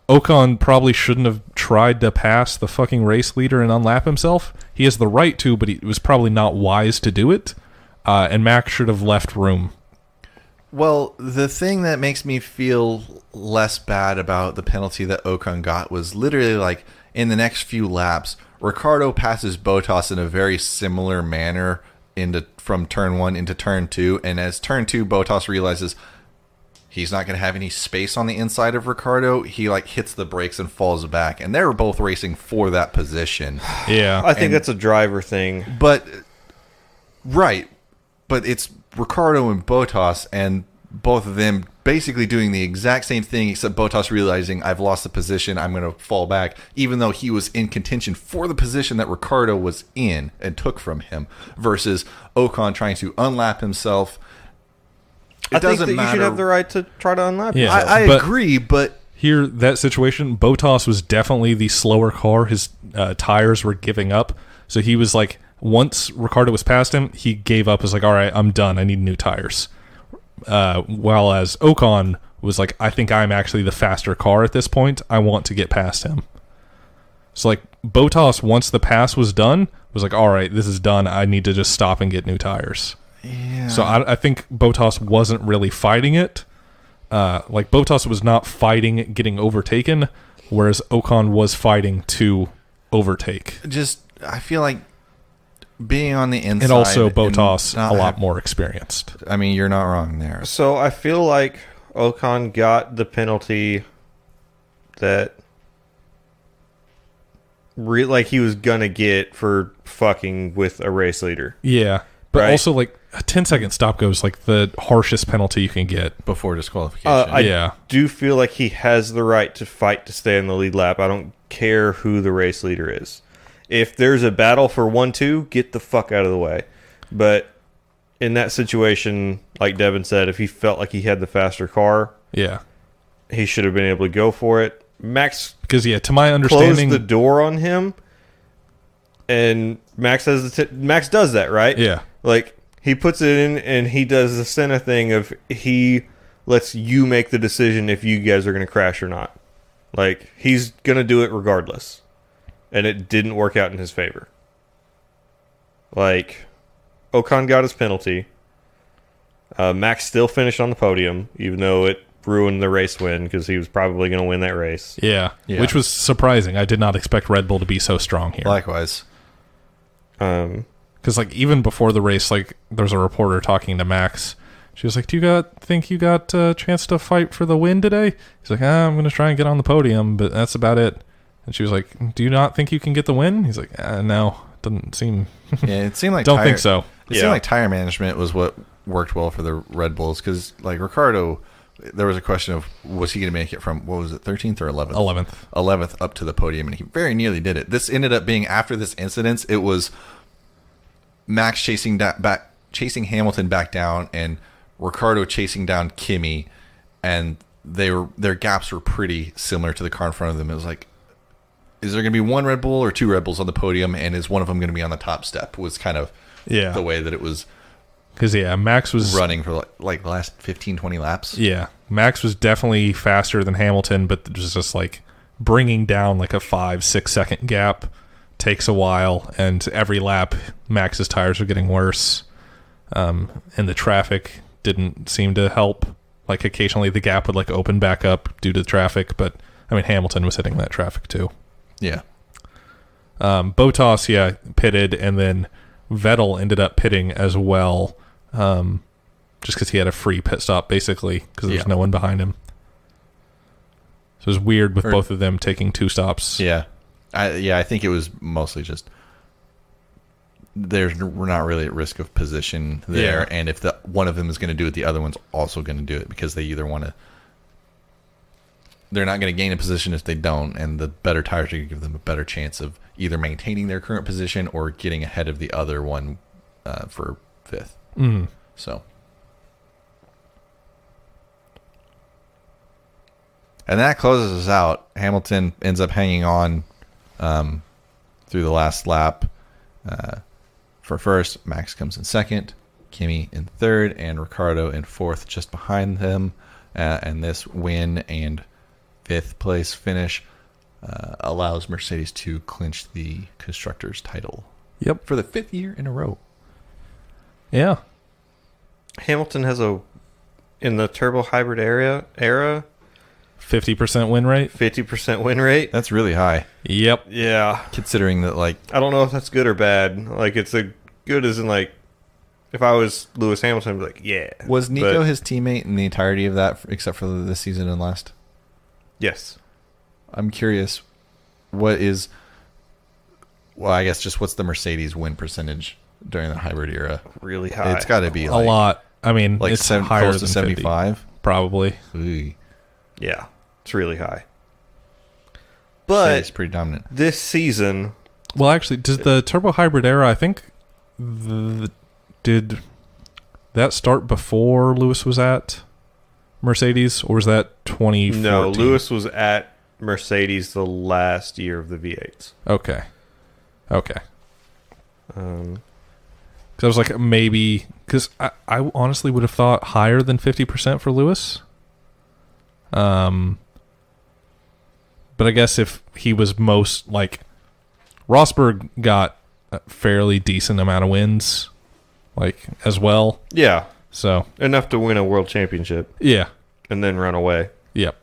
Ocon probably shouldn't have tried to pass the fucking race leader and unlap himself. He has the right to, but it was probably not wise to do it. And Max should have left room. Well, the thing that makes me feel less bad about the penalty that Ocon got was literally like in the next few laps, Ricciardo passes Bottas in a very similar manner from turn 1 into turn 2. And as turn 2, Bottas realizes he's not going to have any space on the inside of Ricciardo. He hits the brakes and falls back. And they were both racing for that position. Yeah. I think that's a driver thing. But it's Ricciardo and Bottas, and both of them basically doing the exact same thing, except Bottas realizing I've lost the position, I'm going to fall back, even though he was in contention for the position that Ricciardo was in and took from him, versus Ocon trying to unlap himself. I think that you should have the right to try to unlap yourself. I agree, but here, that situation, Bottas was definitely the slower car. His tires were giving up. So he was like, once Ricciardo was past him, he gave up. Was like, all right, I'm done. I need new tires. While as Ocon was like, I think I'm actually the faster car at this point. I want to get past him. So like Bottas, once the pass was done, was like, all right, this is done. I need to just stop and get new tires. Yeah. So I think Bottas wasn't really fighting it. Bottas was not fighting getting overtaken, whereas Ocon was fighting to overtake. I feel like being on the inside, and also Bottas a lot more experienced. I mean, you're not wrong there. So I feel like Ocon got the penalty that he was gonna get for fucking with a race leader. Yeah, but right? also like a 10-second stop go is like the harshest penalty you can get before disqualification. I do feel like he has the right to fight to stay in the lead lap. I don't care who the race leader is. If there's a battle for 1-2, get the fuck out of the way. But in that situation, like Devin said, if he felt like he had the faster car, he should have been able to go for it. Max, because to my understanding, closed the door on him, and Max Max does that, right? Yeah, like he puts it in, and he does the Senna thing of he lets you make the decision if you guys are going to crash or not. Like he's going to do it regardless. And it didn't work out in his favor. Like, Ocon got his penalty. Max still finished on the podium, even though it ruined the race win, because he was probably going to win that race. Yeah, which was surprising. I did not expect Red Bull to be so strong here. Likewise. Because, even before the race, there was a reporter talking to Max. She was like, do you think you got a chance to fight for the win today? He's like, I'm going to try and get on the podium, but that's about it. And she was like, do you not think you can get the win? He's like, no, doesn't seem... Yeah, it seemed like... Don't think so. It seemed like tire management was what worked well for the Red Bulls, because, Ricciardo, there was a question of, was he going to make it from, what was it, 13th or 11th? 11th. 11th up to the podium, and he very nearly did it. This ended up being, after this incident, it was Max chasing Hamilton back down, and Ricciardo chasing down Kimi, and their gaps were pretty similar to the car in front of them. It was like, is there going to be one Red Bull or two Red Bulls on the podium, and is one of them going to be on the top step? Was kind of the way that it was Because, Max was... running for like the last 15, 20 laps. Yeah, Max was definitely faster than Hamilton, but it was just like bringing down like a 5-6 second gap takes a while, and every lap Max's tires were getting worse, and the traffic didn't seem to help. Like occasionally the gap would like open back up due to the traffic, but I mean Hamilton was hitting that traffic too. Yeah. Bottas, pitted, and then Vettel ended up pitting as well, just because he had a free pit stop basically because there was no one behind him. So it was weird with both of them taking 2 stops. Yeah. I think it was mostly just we're not really at risk of position there, and if one of them is going to do it, the other one's also going to do it because they either want to. They're not going to gain a position if they don't, and the better tires are going to give them a better chance of either maintaining their current position or getting ahead of the other one for 5th. Mm-hmm. So, and that closes us out. Hamilton ends up hanging on through the last lap. For first, Max comes in second, Kimi in third, and Ricciardo in fourth, just behind them. And this win and 5th place finish allows Mercedes to clinch the constructors' title. Yep, for the 5th year in a row. Yeah, Hamilton has in the turbo hybrid era 50% win rate. 50% win rate. That's really high. Yep. Yeah. Considering that, like, I don't know if that's good or bad. Like, it's a good as in, like, if I was Lewis Hamilton, I'd be like, yeah. Was Nico his teammate in the entirety of that, except for this season and last? Yes. I'm curious, I guess just what's the Mercedes win percentage during the hybrid era? Really high. It's got to be like, a lot. I mean, like it's higher close to than 75, 50, probably. Ooh. Yeah, it's really high. It's But pretty dominant. this season, Well, actually, does the turbo hybrid era? I think did that start before Lewis was at Mercedes, or was that 2014? no, Lewis was at Mercedes the last year of the V8s. Okay. Because I was like, maybe... Because I honestly would have thought higher than 50% for Lewis. But I guess if he was most... Like, Rosberg got a fairly decent amount of wins, like, as well. Yeah, So, enough to win a world championship yeah. and then run away. Yep.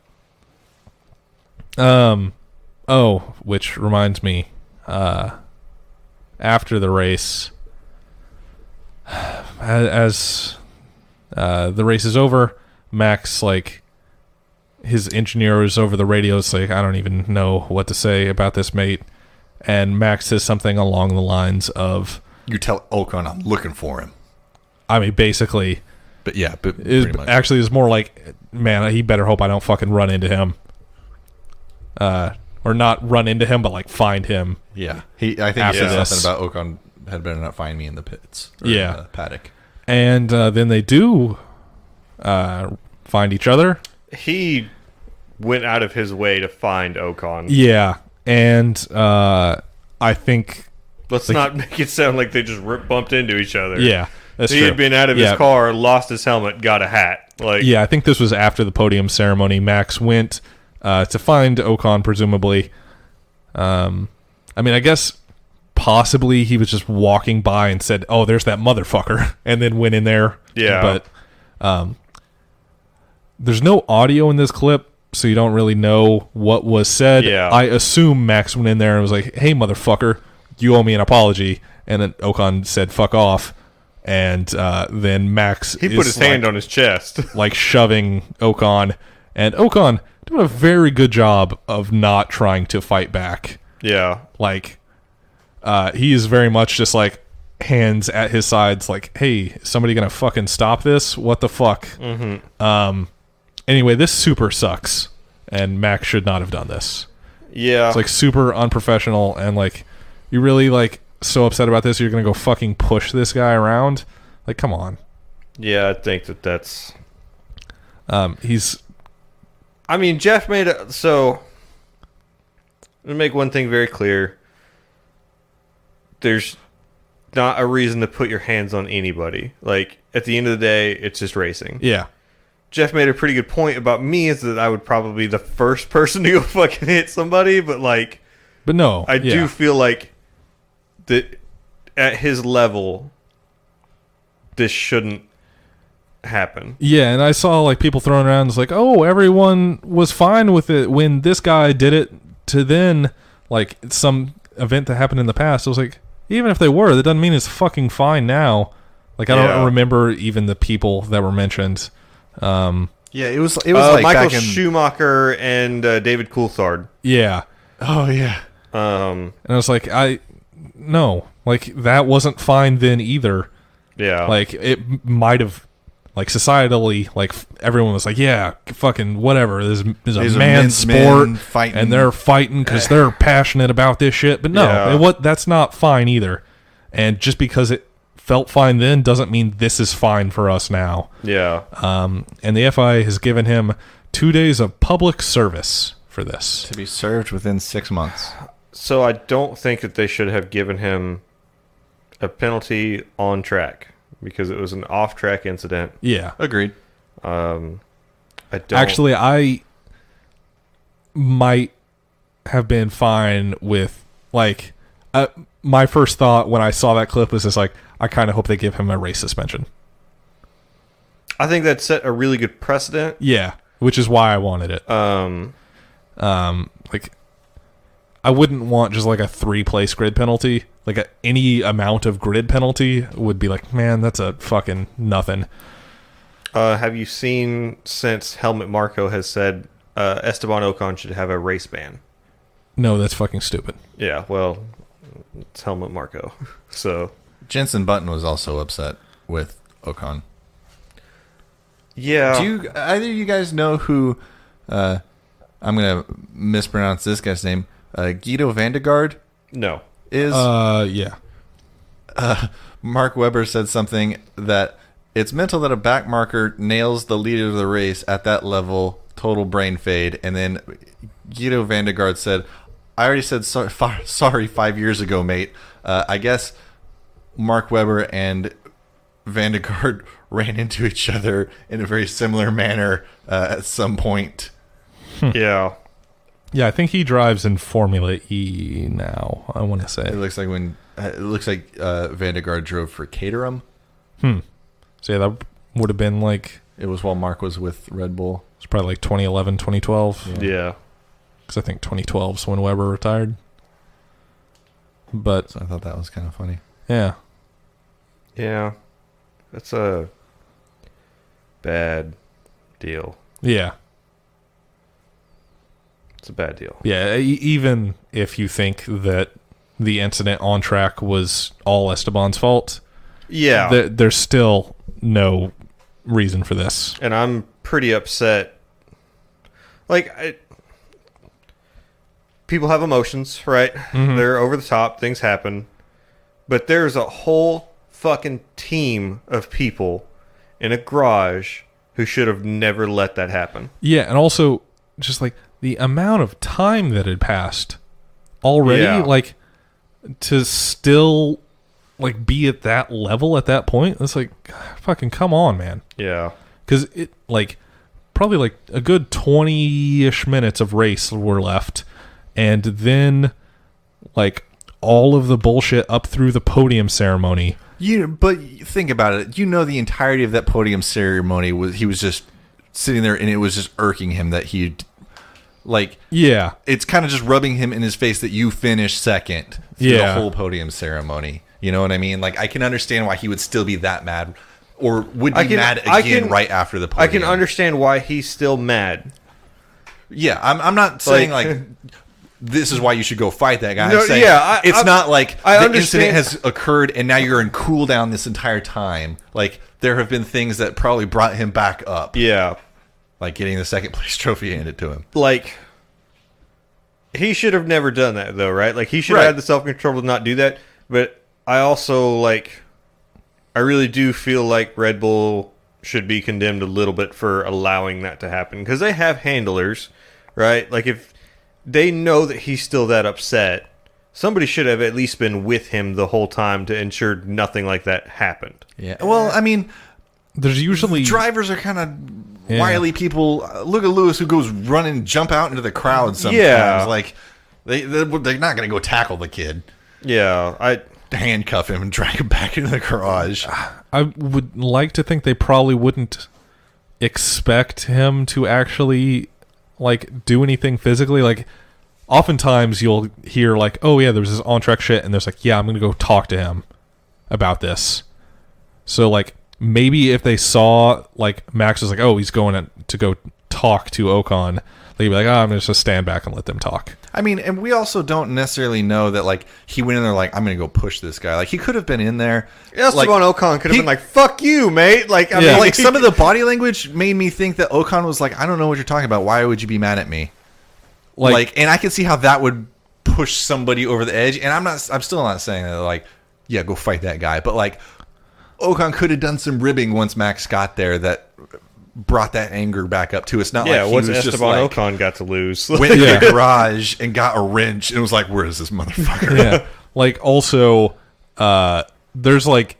Which reminds me, after the race, as the race is over, Max, like, his engineer is over the radio. It's like, I don't even know what to say about this, mate. And Max says something along the lines of, You tell Ocon I'm looking for him. I mean, basically, But yeah, but is pretty much. actually is more like, man, he better hope I don't fucking run into him. Or not run into him, but like find him. Yeah. I think After he said this. something about Ocon had better not find me in the pits. Or Yeah. in the paddock. And then they do find each other. He went out of his way to find Ocon. Yeah. And I think... Let's not make it sound like they just bumped into each other. Yeah, that's He true. had been out of his car, lost his helmet, got a hat. Like, Yeah, I think this was after the podium ceremony. Max went to find Ocon, presumably. I mean, I guess possibly he was just walking by and said, "Oh, there's that motherfucker," and then went in there. Yeah. But there's no audio in this clip, so you don't really know what was said. Yeah. I assume Max went in there and was like, "Hey, motherfucker, you owe me an apology," and then Ocon said, "Fuck off." And then Max he put his hand on his chest. like shoving Ocon, and Ocon doing a very good job of not trying to fight back. Yeah. Like, he is very much just like hands at his sides, like, "Hey, is somebody gonna fucking stop this? What the fuck?" Mm-hmm. Anyway, this super sucks, and Max should not have done this. Yeah. It's like super unprofessional, and like, you really like so upset about this, you're gonna go fucking push this guy around? Like, come on. Yeah, I think that's... He's... I mean, Jeff made it... So, let me make one thing very clear. There's not a reason to put your hands on anybody. Like, at the end of the day, it's just racing. Yeah. Jeff made a pretty good point about me, is that I would probably be the first person to go fucking hit somebody, but like, But no, I do feel like that at his level, this shouldn't happen. Yeah, and I saw like people throwing around, it's like, oh, everyone was fine with it when this guy did it to then like some event that happened in the past. I was like, even if they were, that doesn't mean it's fucking fine now. Like, I don't remember even the people that were mentioned. Yeah, it was like Michael back in Schumacher and David Coulthard. Yeah. Oh yeah. And I was like, no, like that wasn't fine then either. Yeah. Like it might have, like societally, like everyone was like, yeah, fucking whatever. This is a man's sport, fighting. and they're fighting because they're passionate about this shit. But no, that's not fine either. And just because it felt fine then doesn't mean this is fine for us now. Yeah. And the FIA has given him 2 days of public service for this. to be served within 6 months. So I don't think that they should have given him a penalty on track, because it was an off-track incident. Yeah. Agreed. I don't Actually, I might have been fine with, like, my first thought when I saw that clip was just like, I kind of hope they give him a race suspension. I think that set a really good precedent. Yeah, which is why I wanted it. Like, I wouldn't want just like a 3-place grid penalty. Like any amount of grid penalty would be like, man, that's a fucking nothing. Have you seen, since Helmut Marko has said Esteban Ocon should have a race ban? No, that's fucking stupid. Yeah, well, it's Helmut Marko. So Jensen Button was also upset with Ocon. yeah. Do either of you guys know who? I'm gonna mispronounce this guy's name. Guido Vandegaard No. is. Yeah. Mark Webber said something that it's mental that a back marker nails the leader of the race at that level, total brain fade. And then Guido Vandegaard said, I already said sorry 5 years ago, mate. I guess Mark Webber and Vandegaard ran into each other in a very similar manner at some point. Yeah. Yeah, I think he drives in Formula E now, I want to say. It looks like Vandegaard drove for Caterham. So yeah, that would have been like, It was while Mark was with Red Bull. it's probably like 2011, 2012. Yeah. Because I think 2012 is when Weber retired. But So I thought that was kind of funny. yeah. Yeah. That's a bad deal. Yeah. It's a bad deal. Yeah, even if you think that the incident on track was all Esteban's fault, Yeah. there's still no reason for this. And I'm pretty upset. Like, people have emotions, right? They're over the top. Things happen. But there's a whole fucking team of people in a garage who should have never let that happen. Yeah, and also just like the amount of time that had passed already, Yeah. like to still like be at that level at that point, it's like, fucking come on, man. Yeah. Because it like probably like a good 20-ish minutes of race were left, and then like all of the bullshit up through the podium ceremony. But think about it. You know, the entirety of that podium ceremony he was just sitting there, and it was just irking him that he, like, Yeah, it's kind of just rubbing him in his face that you finished second through the whole podium ceremony. You know what I mean? Like, I can understand why he would still be that mad, or would be mad again right after the podium. I can understand why he's still mad. Yeah, I'm not saying like this is why you should go fight that guy. No, I'm saying yeah, it's not like I the understand. incident has occurred and now you're in cool down this entire time. Like, there have been things that probably brought him back up. Yeah. Like getting the second place trophy handed to him. Like, he should have never done that, though, right? Like, he should have Right. had the self-control to not do that. But I also, like, I really do feel like Red Bull should be condemned a little bit for allowing that to happen. Because they have handlers, right? Like, if they know that he's still that upset, somebody should have at least been with him the whole time to ensure nothing like that happened. Yeah. Well, I mean, There's usually drivers are kind of wily people. Look at Lewis, who goes running, jump out into the crowd sometimes. Yeah. Like, they're not going to go tackle the kid, Yeah, handcuff him, and drag him back into the garage. I would like to think they probably wouldn't expect him to actually like do anything physically. Like, oftentimes you'll hear like, oh yeah, there's this on-track shit, and there's like, yeah, I'm gonna go talk to him about this. So like, maybe if they saw like Max was like, oh, he's going to go talk to Ocon, they'd be like, oh, I'm gonna just stand back and let them talk. I mean, and we also don't necessarily know that, like, he went in there like, I'm going to go push this guy. Like, he could have been in there. Esteban Ocon could have been like, fuck you, mate. Like, I mean, mean, like, some of the body language made me think that Ocon was like, I don't know what you're talking about. Why would you be mad at me? Like, and I can see how that would push somebody over the edge. And I'm still not saying that, like, yeah, go fight that guy. But, like, Ocon could have done some ribbing once Max got there that brought that anger back up too. It's not like he was Esteban just like Ocon got to lose. went in the garage and got a wrench and was like, "Where is this motherfucker?" Yeah. Like, also, there's like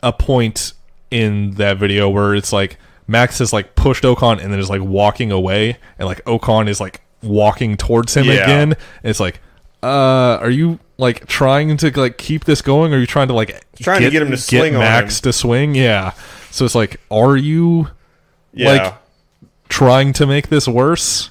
a point in that video where it's like Max has like pushed Ocon and then is like walking away, and like Ocon is like walking towards him again. And it's like, are you like trying to like keep this going? Or are you trying to like to get him to swing on Max him. to swing? Yeah. So it's like, are you like trying to make this worse?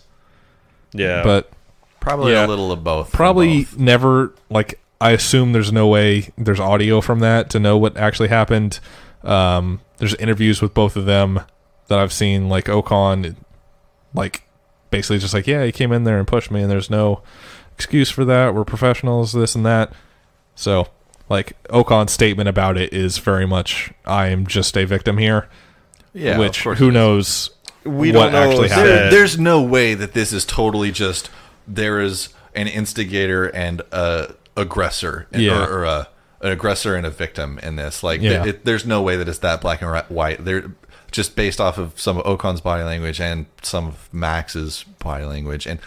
Yeah. But probably a little of both. Probably never, like, I assume there's no way there's audio from that to know what actually happened. There's interviews with both of them that I've seen, like Ocon, like, basically just like, yeah, he came in there and pushed me, and there's no excuse for that. We're professionals, this and that. So, like, Ocon's statement about it is very much, I am just a victim here. Yeah, which, who knows we what don't know actually happened. There's no way that this is totally just, there is an instigator and a aggressor, or an aggressor and a victim in this. Like, there's no way that it's that black and white. They're just based off of some of Ocon's body language and some of Max's body language. And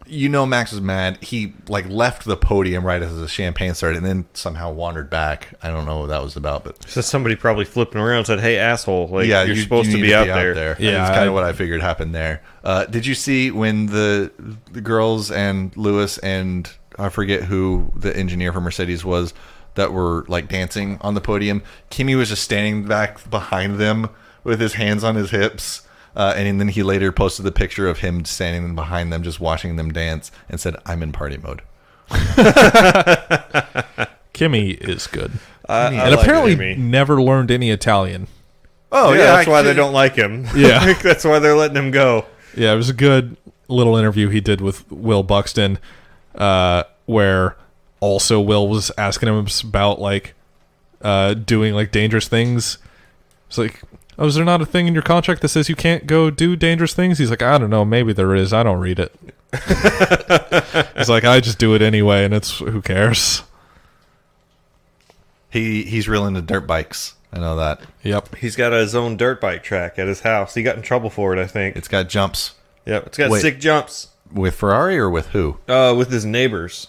you know Max was mad. He like left the podium right as the champagne started and then somehow wandered back. I don't know what that was about, but so somebody probably flipping around said, "Hey, asshole! Like, yeah, you're supposed to be out there." Yeah, that's kind of what I figured happened there. Did you see when the girls and Lewis and I forget who the engineer for Mercedes was that were like dancing on the podium? Kimi was just standing back behind them with his hands on his hips. And then he later posted the picture of him standing behind them, just watching them dance, and said, "I'm in party mode." Kimi is good. And and apparently never learned any Italian. Oh, yeah, that's why they don't like him. Yeah. That's why they're letting him go. Yeah, it was a good little interview he did with Will Buxton, where also Will was asking him about, like, doing, like, dangerous things. It's like, oh, is there not a thing in your contract that says you can't go do dangerous things? He's like, I don't know. Maybe there is. I don't read it. He's like, I just do it anyway, and it's who cares. He's real into dirt bikes. I know that. Yep. He's got his own dirt bike track at his house. He got in trouble for it, I think. It's got jumps. Yep, it's got sick jumps. With Ferrari or with who? With his neighbors.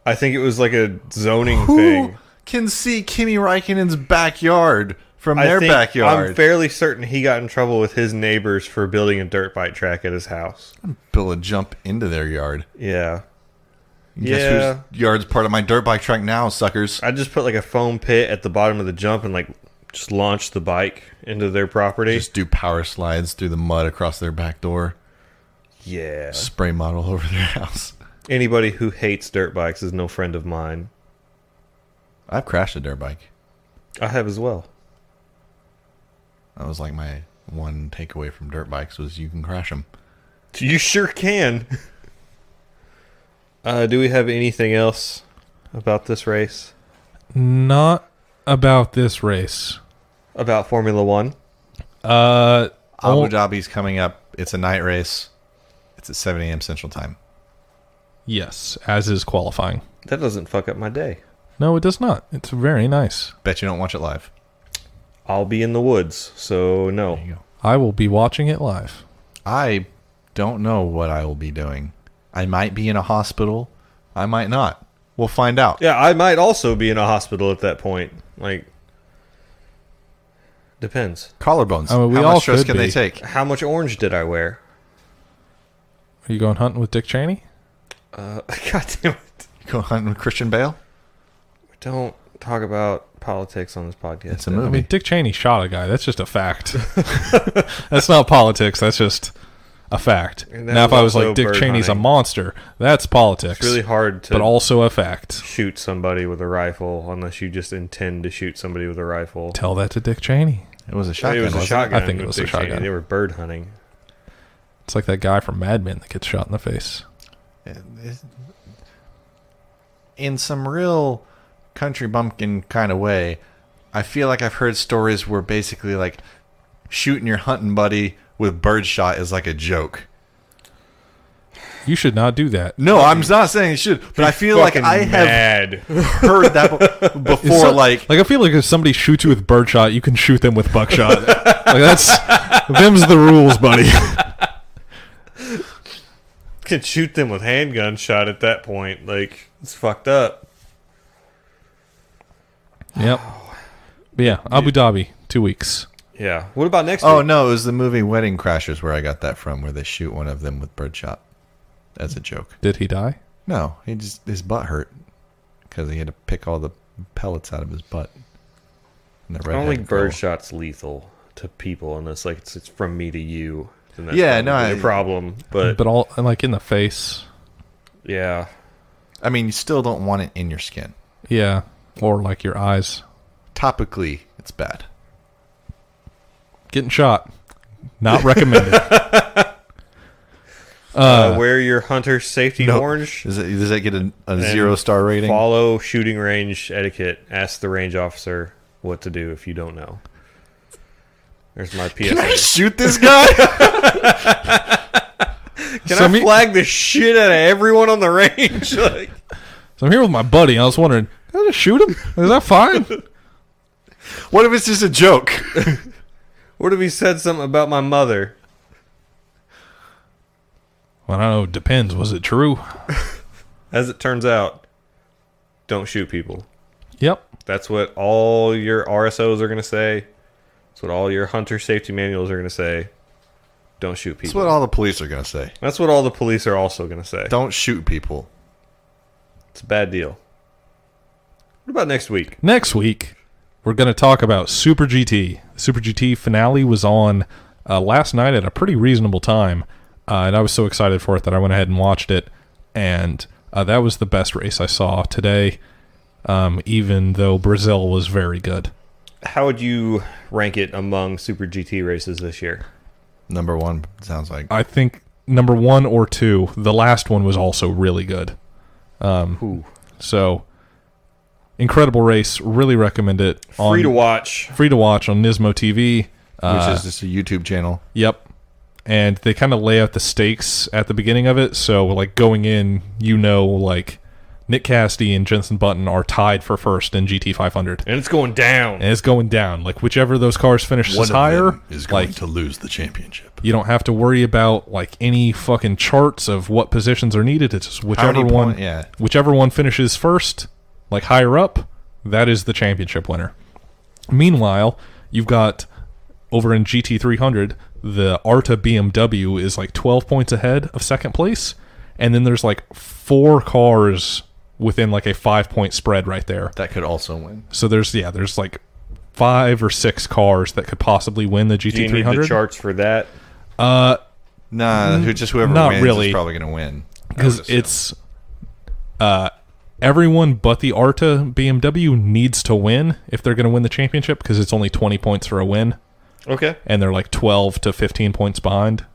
I think it was like a zoning Who thing. can see Kimi Räikkönen's backyard from their backyard? I'm fairly certain he got in trouble with his neighbors for building a dirt bike track at his house. Build a jump into their yard. Yeah. Guess whose yard's part of my dirt bike track now, suckers? I just put like a foam pit at the bottom of the jump and like just launch the bike into their property. Just do power slides through the mud across their back door. Yeah. Spray model over their house. Anybody who hates dirt bikes is no friend of mine. I've crashed a dirt bike. I have as well. That was like my one takeaway from dirt bikes was you can crash them. You sure can. Do we have anything else about this race? Not about this race. About Formula One? Abu Dhabi's coming up. It's a night race. It's at 7 a.m. Central Time. Yes, as is qualifying. That doesn't fuck up my day. No, it does not. It's very nice. Bet you don't watch it live. I'll be in the woods, so no. There you go. I will be watching it live. I don't know what I will be doing. I might be in a hospital I might not. We'll find out. Yeah, I might also be in a hospital at that point. Like, depends. Collarbones. I mean, we How all much stress could can they be. take? How much orange did I wear? Are you going hunting with Dick Cheney? God damn it. Go hunting with Christian Bale? Don't talk about politics on this podcast. It's a I movie. mean, Dick Cheney shot a guy. That's just a fact. That's not politics. That's just a fact. And that Now, if was I was also like, Dick bird Cheney's hunting. a monster, that's politics. It's really hard to but also a fact. shoot somebody with a rifle unless you just intend to shoot somebody with a rifle. Tell that to Dick Cheney. It was a shotgun. It was a wasn't shotgun. I think it with was a Dick Cheney. shotgun. They were bird hunting. It's like that guy from Mad Men that gets shot in the face. In some real country bumpkin kind of way, I feel like I've heard stories where basically like shooting your hunting buddy with birdshot is like a joke. You should not do that. No, I'm not saying you should, but I feel like I have mad. heard that before. Like, I feel like if somebody shoots you with birdshot, you can shoot them with buckshot. Like them's the rules, buddy. Could shoot them with handgun shot at that point. Like, it's fucked up. Yep. But yeah, Abu Dhabi, 2 weeks. Yeah. What about next oh week? no, it was the movie Wedding Crashers where I got that from, where they shoot one of them with birdshot as a joke. Did he die? No, his butt hurt because he had to pick all the pellets out of his butt. And the I don't redhead think girl- birdshot's lethal to people unless like it's from me to you. Then that's Yeah, no, probably a I- problem. But all like in the face. yeah, I mean, you still don't want it in your skin. Yeah. Or like your eyes. Topically, it's bad. Getting shot. Not recommended. wear your hunter safety No. orange. Does that get a and 0-star rating? Follow shooting range etiquette. Ask the range officer what to do if you don't know. There's my PSA. Can I shoot this guy? Can I flag the shit out of everyone on the range? Like, So I'm here with my buddy. I was wondering, can I just shoot him? Is that fine? What if it's just a joke? what if he said something about my mother? Well, I don't know. It depends. Was it true? As it turns out, don't shoot people. Yep. That's what all your RSOs are going to say. That's what all your hunter safety manuals are going to say. Don't shoot people. That's what all the police are going to say. That's what all the police are also going to say. Don't shoot people. It's a bad deal. What about next week? Next week, we're going to talk about Super GT. Super GT finale was on last night at a pretty reasonable time. And I was so excited for it that I went ahead and watched it. And that was the best race I saw today, even though Brazil was very good. How would you rank it among Super GT races this year? Number one, sounds like. I think number 1 or 2. The last one was also really good. So, incredible race. Really recommend it. Free to watch. Free to watch on Nismo TV. Which is just a YouTube channel. Yep. And they kind of lay out the stakes at the beginning of it. So, like, going in, like, Nick Cassidy and Jenson Button are tied for first in GT 500. And it's going down. And it's going down. Like, whichever of those cars finishes higher is going like, to lose the championship. you don't have to worry about, like, any fucking charts of what positions are needed. It's just whichever one finishes first, like, higher up, that is the championship winner. Meanwhile, you've got, over in GT 300, the Arta BMW is, like, 12 points ahead of second place. And then there's, like, 4 cars within, like, a 5-point spread right there. That could also win. So there's like 5 or 6 cars that could possibly win the GT Do you 300. need the charts for that? Nah, just whoever not wins really. is probably going to win. Because it's everyone but the Arta BMW needs to win if they're going to win the championship, because it's only 20 points for a win. Okay. And they're like 12 to 15 points behind.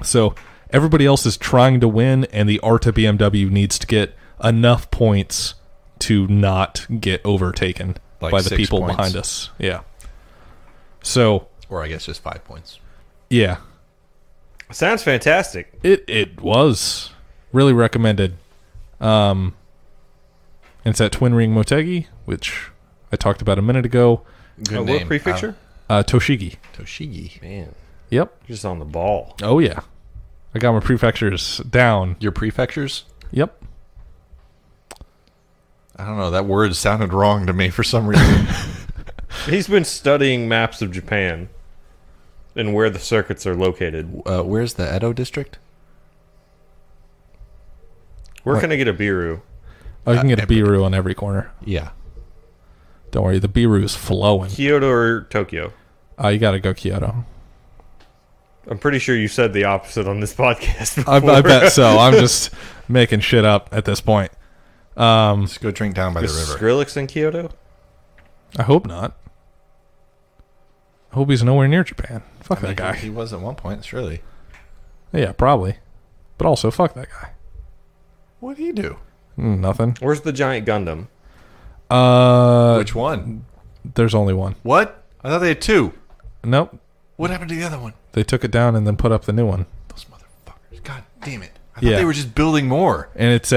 So everybody else is trying to win, and the Arta BMW needs to get enough points to not get overtaken Like by the 6 people points. behind us. Yeah. So, Or I guess just 5 points. yeah. Sounds fantastic. It was really recommended. And it's at Twin Ring Motegi, which I talked about a minute ago. Good What name. prefecture? Toshigi. Toshigi. Man, Yep. you're just on the ball. Oh, yeah. I got my prefectures down. Your prefectures? Yep. I don't know. That word sounded wrong to me for some reason. He's been studying maps of Japan and where the circuits are located. Where's the Edo district? Where can I get a biru? Oh, you can get a biru on every corner. Yeah. Don't worry, the biru's flowing. Kyoto or Tokyo? You got to go Kyoto. I'm pretty sure you said the opposite on this podcast I before. bet so. I'm just making shit up at this point. Let's go drink down by the Is river. Skrillex in Kyoto? I hope not. I hope he's nowhere near Japan. Fuck that guy. He was at one point, surely. Yeah, probably. But also, fuck that guy. What did he do? Nothing. Where's the giant Gundam? Which one? There's only one. What? I thought they had two. Nope. What happened to the other one? They took it down and then put up the new one. Those motherfuckers. God damn it. I thought Yeah. they were just building more. And it's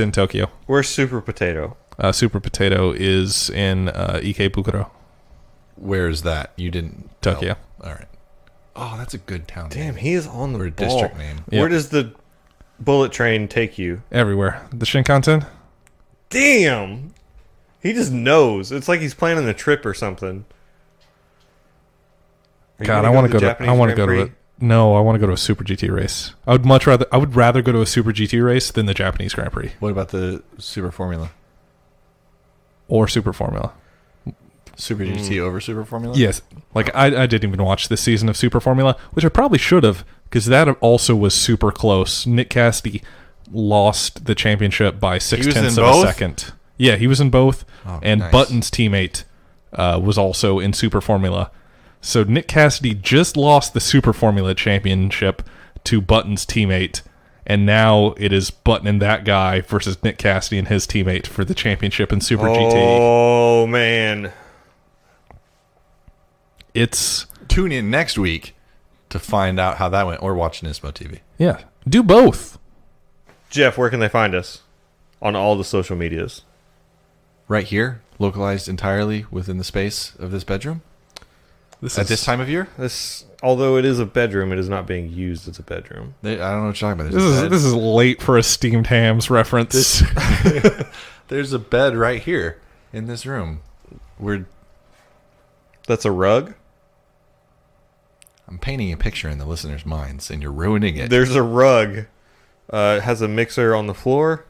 in Tokyo. Where's Super Potato? Super Potato is in Ikebukuro, Where's that? You didn't Tokyo. tell. All right. Oh, that's a good town Damn, name. he is on the Or ball. district name. Yep. Where does the bullet train take you? Everywhere. The Shinkansen? Damn! He just knows. It's like he's planning a trip or something. Are you God, gonna I want to the go to. Japanese I want to Grand go to. Prix? No, I want to go to a Super GT race. I would rather go to a Super GT race than the Japanese Grand Prix What about the Super Formula? or Super Formula. Super GT over Super Formula? Yes, like I didn't even watch this season of Super Formula, which I probably should have, because that also was super close. Nick Cassidy lost the championship by 0.6 in of both? a second. Yeah, he was in both, Oh, and nice. Button's teammate was also in Super Formula. So Nick Cassidy just lost the Super Formula championship to Button's teammate, and now it is Button and that guy versus Nick Cassidy and his teammate for the championship in Super GT. Oh, man. It's Tune in next week to find out how that went, or watch Nismo TV. yeah, do both. Jeff, where can they find us? On all the social medias. Right here, localized entirely within the space of this bedroom. At this time of year? Although it is a bedroom, it is not being used as a bedroom. I don't know what you're talking about. This is late for a steamed hams reference. There's a bed right here in this room. That's a rug? I'm painting a picture in the listeners' minds, and you're ruining it. There's a rug. It has a mixer on the floor.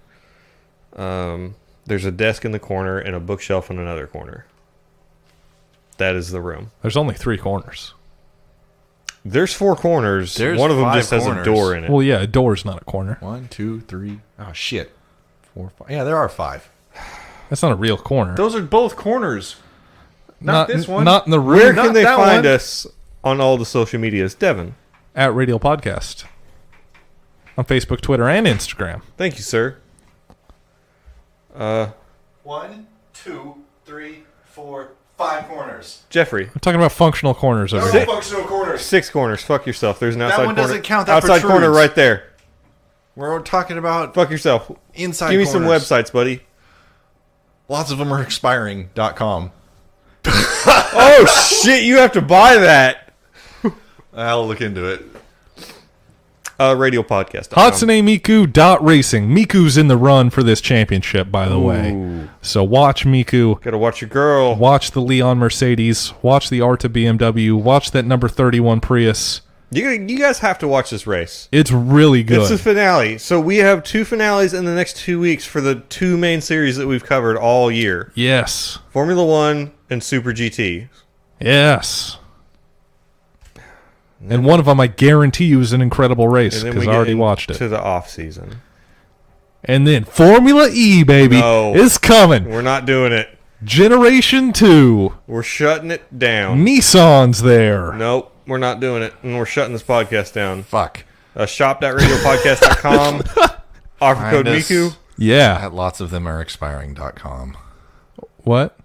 There's a desk in the corner and a bookshelf in another corner. That is the room. There's only 3 corners. There's 4 corners. There's One of them 5 just has a corners. door in it. Well, yeah, a door's not a corner. 1, 2, 3. Oh, shit. 4, 5. Yeah, there are 5. That's not a real corner. Those are both corners. Not this one. Not in the room. Where not can they that find one. us on all the social medias? Devin. At Radial Podcast. On Facebook, Twitter, and Instagram. Thank you, sir. 1, 2, 3, 4, 5 corners. Jeffrey. I'm talking about functional corners over They're here. all functional corners. 6 corners. Fuck yourself. There's an outside corner. one doesn't count. That outside corner protrudes. right there. We're talking about Fuck yourself. inside Give me corners. some websites, buddy. Lots of them are expiring.com. Oh, shit. You have to buy that. I'll look into it. Radio podcast. Hatsune Miku .racing. Miku's in the run for this championship, by the way. So watch Miku. Gotta watch your girl. Watch the Leon Mercedes. Watch the Arta BMW. Watch that number 31 Prius. You guys have to watch this race. It's really good. It's the finale. So we have 2 finales in the next 2 weeks for the 2 main series that we've covered all year. Yes. Formula 1 and Super GT. Yes. And one of them, I guarantee you, is an incredible race And then because we I already get watched it. to the off season. And then Formula E, baby, No. is coming. We're not doing it. Generation 2. We're shutting it down. Nissan's there. Nope, we're not doing it. And we're shutting this podcast down. Fuck. Shop.radiopodcast.com. Offer code Find us. Miku. Yeah. At lots of them are expiring.com. What?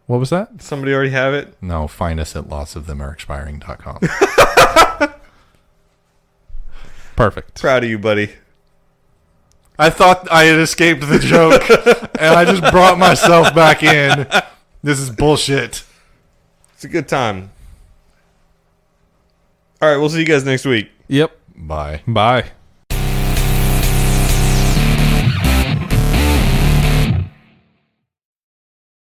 What was that? Somebody already have it? No, find us at lots of them are expiring.com. Perfect. Proud of you, buddy. I thought I had escaped the joke, and I just brought myself back in. This is bullshit. It's a good time. All right, we'll see you guys next week. Yep. Bye. Bye.